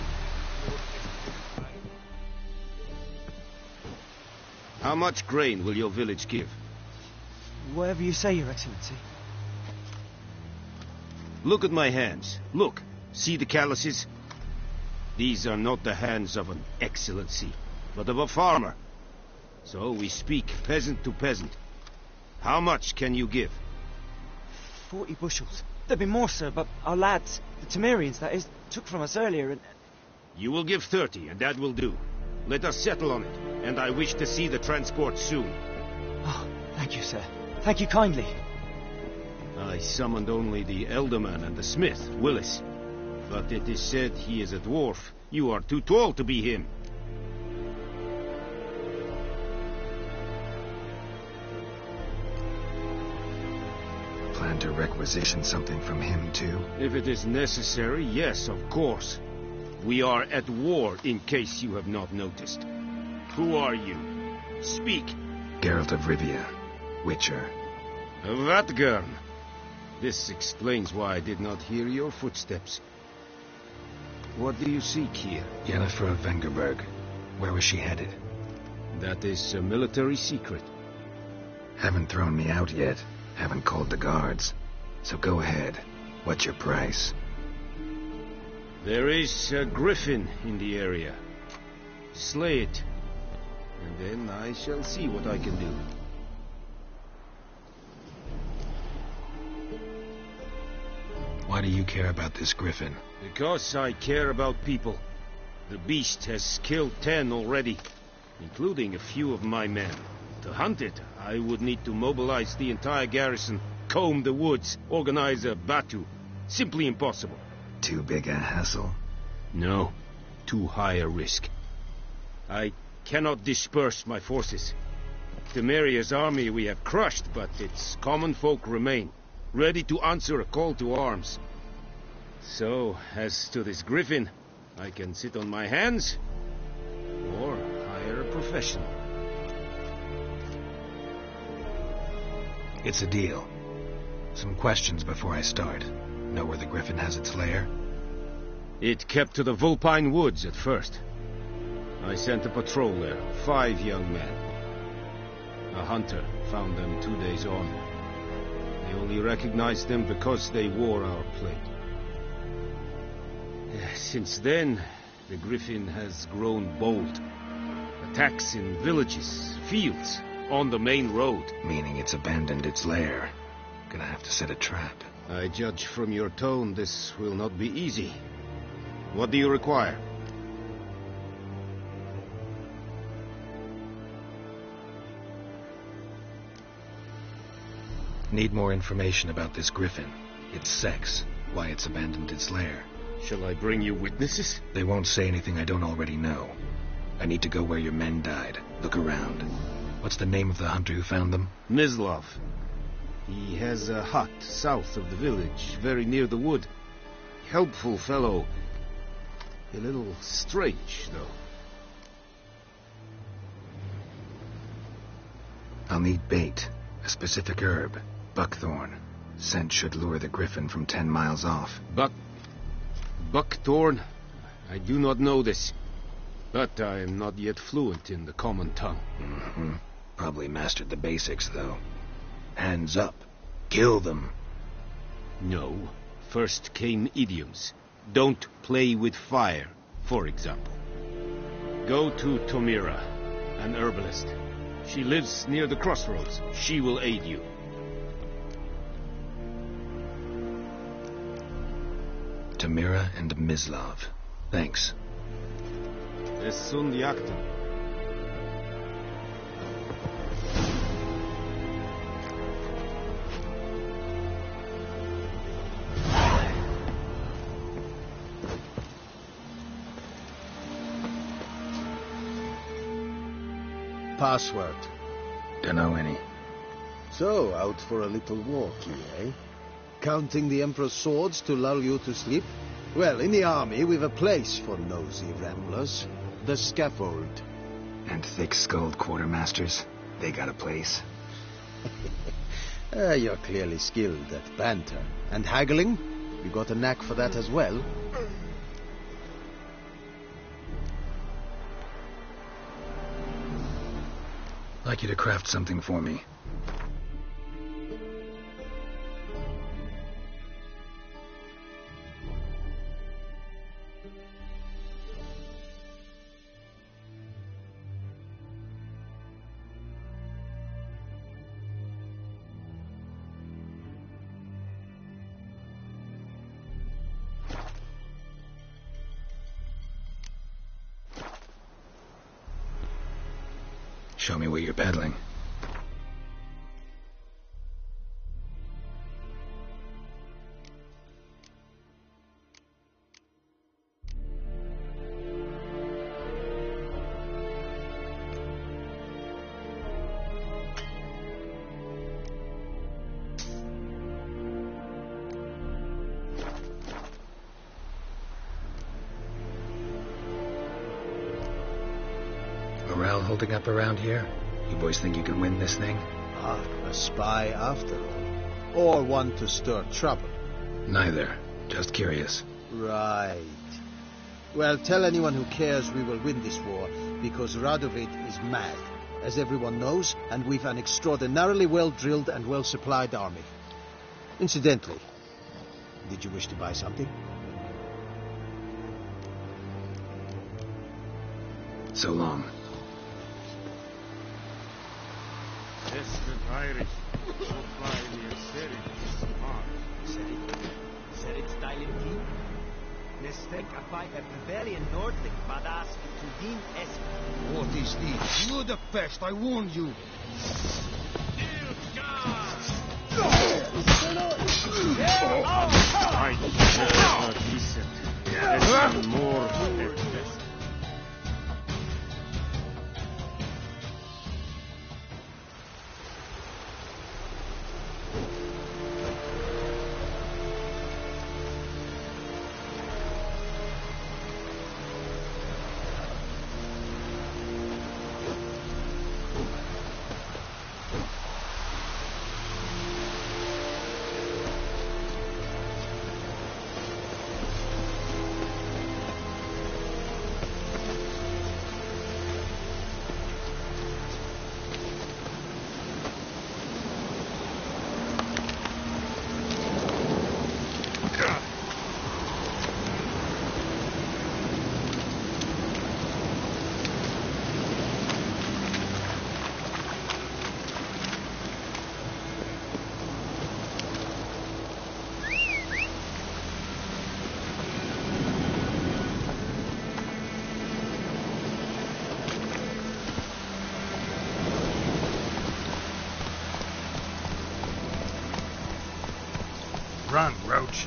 How much grain will your village give? Whatever you say, Your Excellency. Look at my hands. Look. See the calluses? These are not the hands of an excellency, but of a farmer. So we speak peasant to peasant. How much can you give? 40 bushels. There'd be more, sir, but our lads, the Temerians, that is, took from us earlier and... You will give 30, and that will do. Let us settle on it, and I wish to see the transport soon. Oh, thank you, sir. Thank you kindly. I summoned only the Elderman and the smith, Willis. But it is said he is a dwarf. You are too tall to be him. Plan to requisition something from him, too? If it is necessary, yes, of course. We are at war, in case you have not noticed. Who are you? Speak. Geralt of Rivia, Witcher. Vatgern. This explains why I did not hear your footsteps. What do you seek here? Yennefer of Vengerberg. Where was she headed? That is a military secret. Haven't thrown me out yet. Haven't called the guards. So go ahead. What's your price? There is a griffin in the area. Slay it, and then I shall see what I can do. Why do you care about this griffin? Because I care about people. The beast has killed 10 already, including a few of my men. To hunt it, I would need to mobilize the entire garrison, comb the woods, organize a batu. Simply impossible. Too big a hassle? No, too high a risk. I cannot disperse my forces. Temeria's army we have crushed, but its common folk remain, ready to answer a call to arms. So, as to this griffin, I can sit on my hands, or hire a professional. It's a deal. Some questions before I start. Know where the griffin has its lair? It kept to the Vulpine Woods at first. I sent a patrol there, 5 young men. A hunter found them 2 days on. They only recognized them because they wore our plate. Since then, the griffin has grown bold. Attacks in villages, fields, on the main road. Meaning it's abandoned its lair. Gonna have to set a trap. I judge from your tone this will not be easy. What do you require? Need more information about this griffin. Its sex, why it's abandoned its lair. Shall I bring you witnesses? They won't say anything I don't already know. I need to go where your men died. Look around. What's the name of the hunter who found them? Mislav. He has a hut south of the village, very near the wood. Helpful fellow. A little strange, though. I'll need bait. A specific herb. Buckthorn. Scent should lure the griffin from 10 miles off. Buckthorn? I do not know this. But I am not yet fluent in the common tongue. Mm-hmm. Probably mastered the basics, though. Hands up. Kill them. No. First came idioms. Don't play with fire, for example. Go to Tomira, an herbalist. She lives near the crossroads. She will aid you. Tomira and Mislav. Thanks. Es sunt jactem. Password? Dunno any. So, out for a little walk, eh? Counting the Emperor's swords to lull you to sleep? Well, in the army, we've a place for nosy ramblers. The scaffold. And thick-skulled quartermasters? They got a place? You're clearly skilled at banter. And haggling? You got a knack for that as well? Like you to craft something for me. Show me where you're peddling. Morale holding up around here? You boys think you can win this thing? Ah, a spy after all. Or one to stir trouble. Neither. Just curious. Right. Well, tell anyone who cares we will win this war, because Radovid is mad, as everyone knows, and we've an extraordinarily well-drilled and well-supplied army. Incidentally, did you wish to buy something? So long. What is this? You're the pest, I warned you. Run, Roach.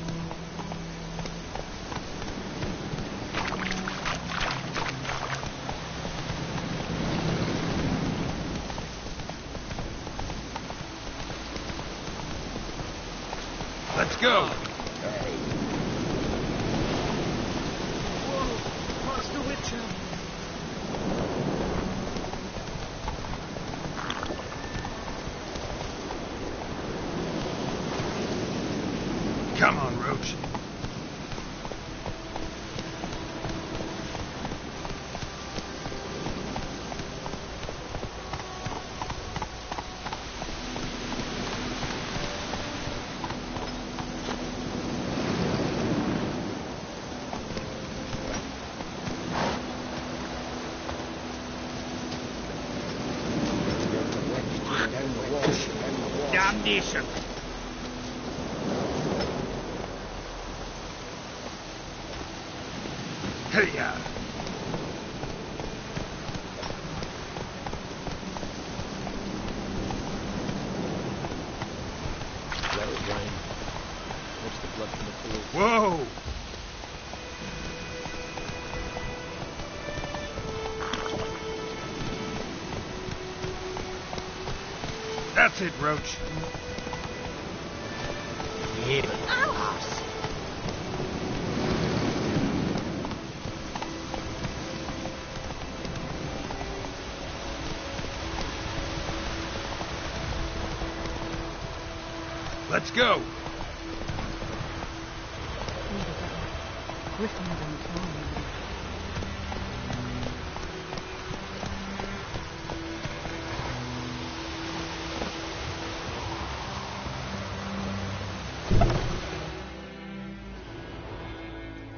Let's go. Whoa, Master Witcher. Come on, Roach. Damnation! Hey-ya! Let it rain. Watch the blood from the pool. Whoa! That's it, Roach. Let's go.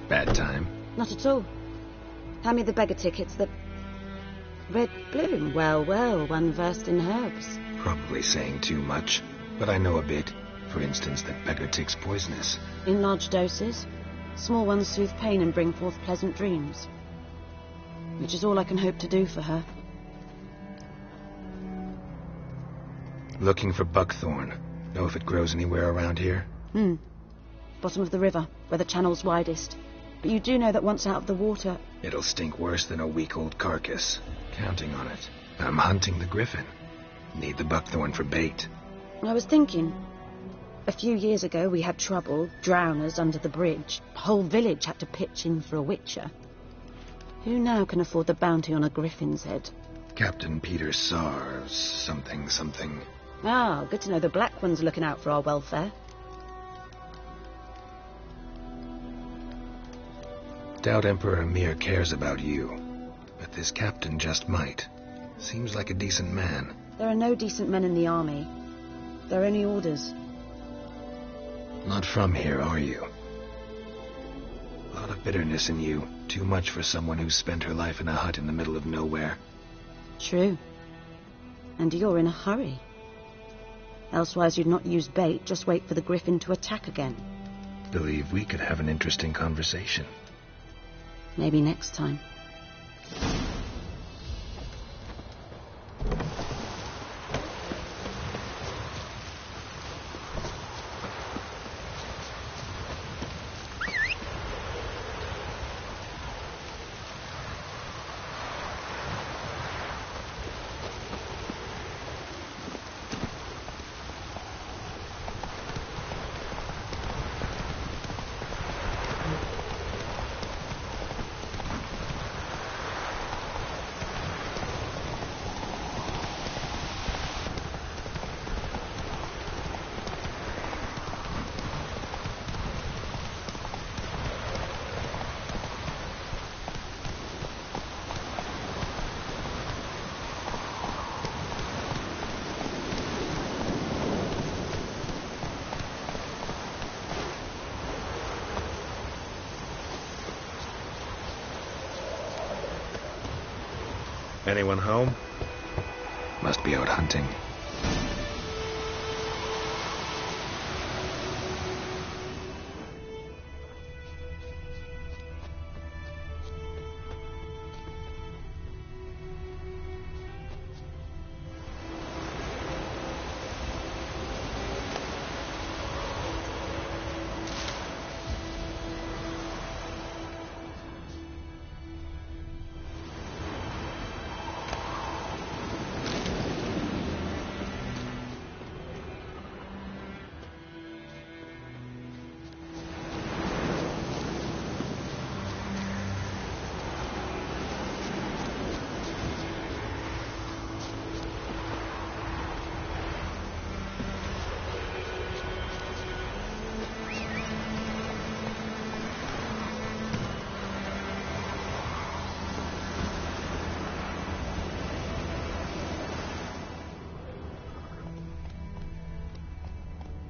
Bad time. Not at all. Hand me the beggar tickets. The red bloom. Well, well, one versed in herbs. Probably saying too much, but I know a bit. For instance, that beggar tick's poisonous. In large doses. Small ones soothe pain and bring forth pleasant dreams. Which is all I can hope to do for her. Looking for buckthorn. Know if it grows anywhere around here? Bottom of the river, where the channel's widest. But you do know that once out of the water... It'll stink worse than a week-old carcass. Counting on it. I'm hunting the griffin. Need the buckthorn for bait. I was thinking... A few years ago we had trouble, drowners under the bridge. The whole village had to pitch in for a witcher. Who now can afford the bounty on a griffin's head? Captain Peter Sars, something. Ah, good to know the Black One's looking out for our welfare. Doubt Emperor Emir cares about you, but this captain just might. Seems like a decent man. There are no decent men in the army. They're only orders. Not from here, are you? A lot of of bitterness in you. Too much for someone who spent her life in a hut in the middle of nowhere. True. And you're in a hurry. Elsewise you'd not use bait, just wait for the griffin to attack again. Believe we could have an interesting conversation. Maybe next time. Anyone home? Must be out hunting.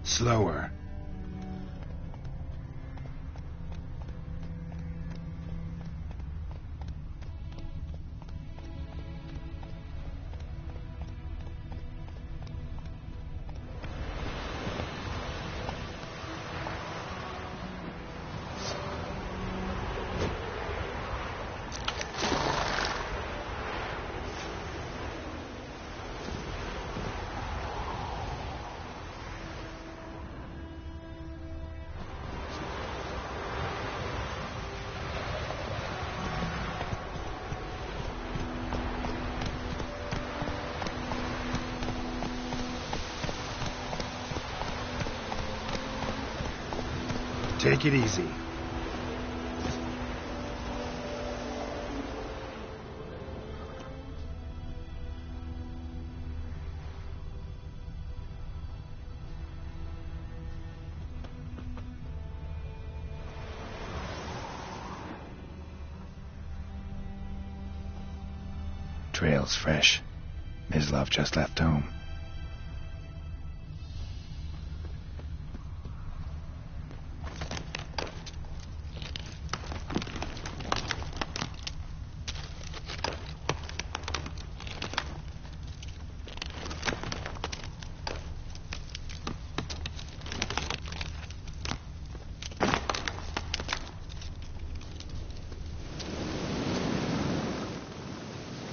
Slower. Take it easy. Trail's fresh. Mislav just left home.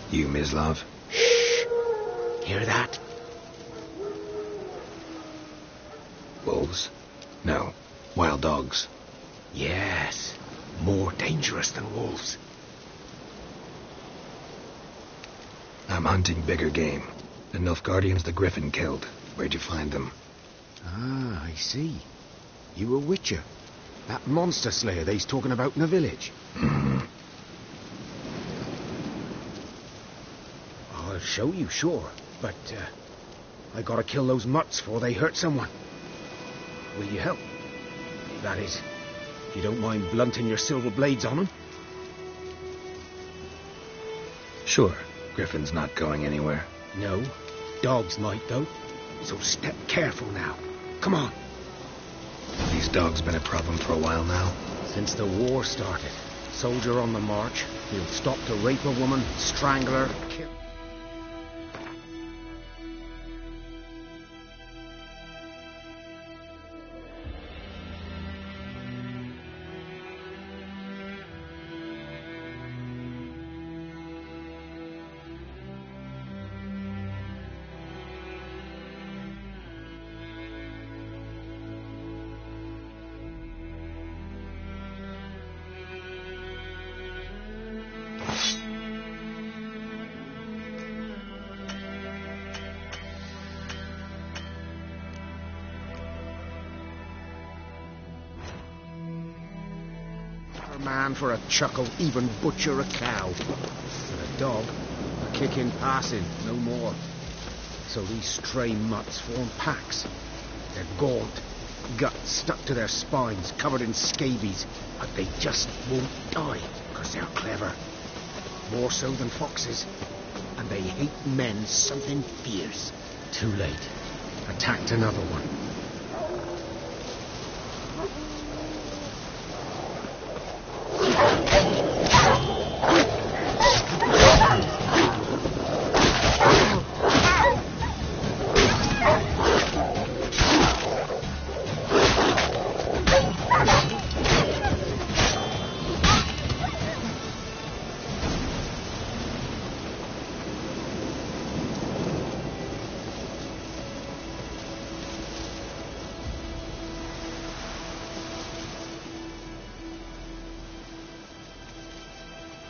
You, Mislav? Shh! Hear that? Wolves? No. Wild dogs. Yes. More dangerous than wolves. I'm hunting bigger game. The Nilfgaardians the Griffin killed. Where'd you find them? Ah, I see. You a witcher. That monster slayer they's talking about in the village. Mm-hmm. I'll show you, sure. But, I gotta kill those mutts before they hurt someone. Will you help? That is, if you don't mind blunting your silver blades on them. Sure. Griffin's not going anywhere. No. Dogs might, though. So step careful now. Come on. These These dogs been a problem for a while now? Since the war started. Soldier on the march. He'll stop to rape a woman, strangle her, kill... Man for a chuckle, even butcher a cow. And a dog, a kick in passing, no more. So these stray mutts form packs. They're gaunt, guts stuck to their spines, covered in scabies, but they just won't die, because they're clever. More so than foxes. And they hate men something fierce. Too late. Attacked another one.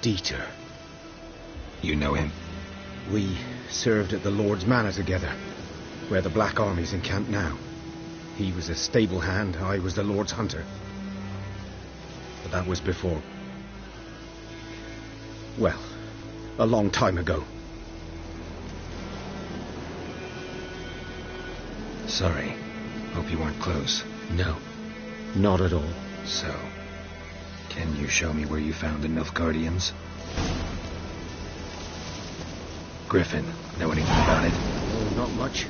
Dieter. You know him? We served at the Lord's Manor together, where the Black Army's encamped now. He was a stable hand, I was the Lord's hunter. But that was before... well, a long time ago. Sorry. Hope you weren't close. No, not at all. So, can you show me where you found the Nilfgaardians? Griffin, know anything about it? Oh, not much.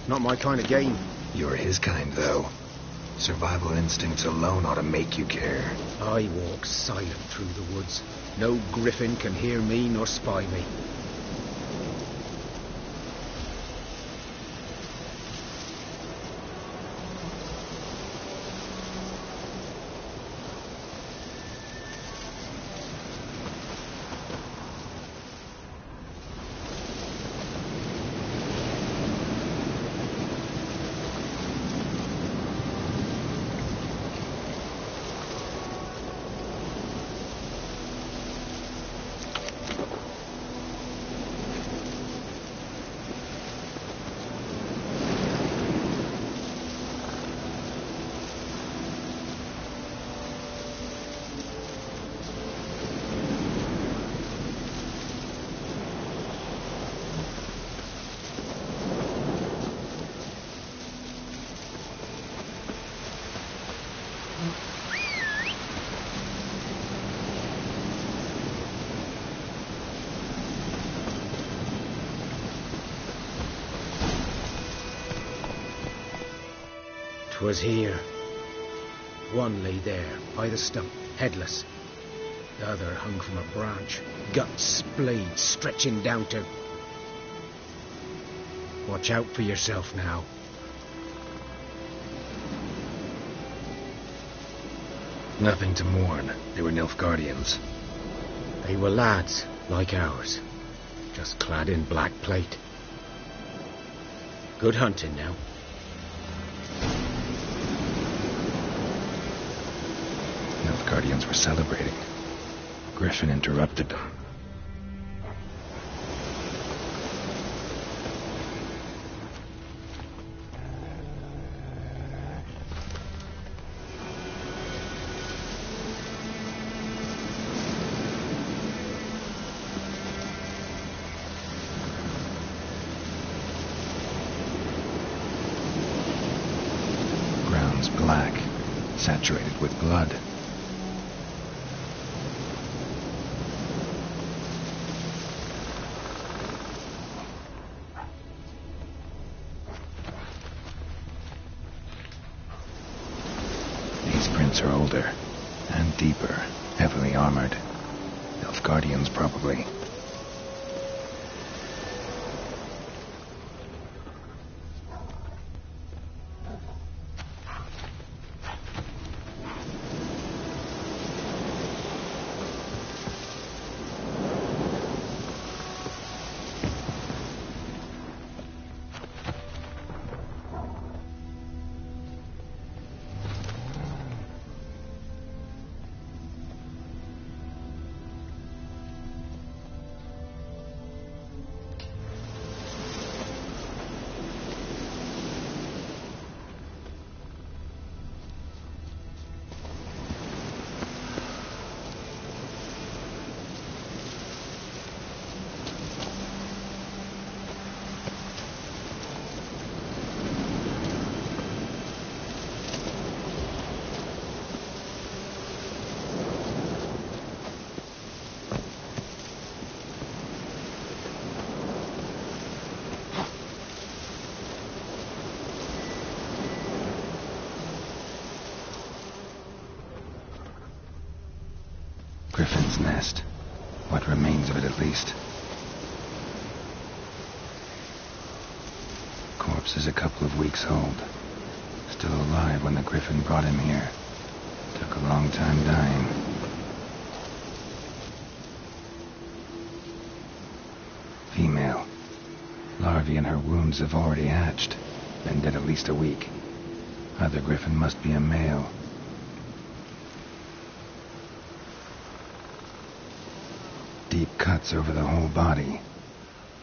Not my kind of game. You're his kind, though. Survival instincts alone ought to make you care. I walk silent through the woods. No griffin can hear me nor spy me. Was here. One lay there, by the stump, headless. The other hung from a branch, guts splayed, stretching down to... Watch out for yourself now. Nothing to mourn. They were Nilfgaardians. They were lads, like ours. Just clad in black plate. Good hunting now. Nilfgaardians were celebrating. Griffin interrupted them. Ground's black, saturated with blood. These prints are older and deeper, heavily armored. Nilfgaardians, probably. Griffin's nest. What remains of it, at least. Corpse is a couple of weeks old. Still alive when the Griffin brought him here. Took a long time dying. Female. Larvae in her wounds have already hatched. Been dead at least a week. Other Griffin must be a male. Deep cuts over the whole body.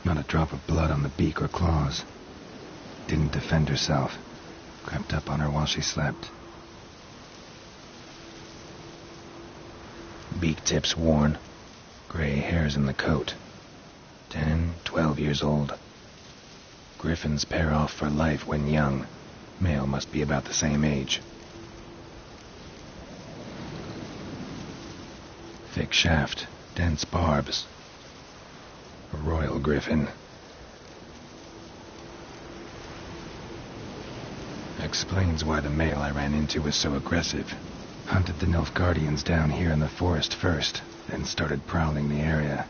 Not a drop of blood on the beak or claws. Didn't defend herself. Crept up on her while she slept. Beak tips worn. Gray hairs in the coat. 10, 12 years old. Griffins pair off for life when young. Male must be about the same age. Thick shaft. Dense barbs. A royal griffin. Explains why the male I ran into was so aggressive. Hunted the Nilfgaardians down here in the forest first, then started prowling the area.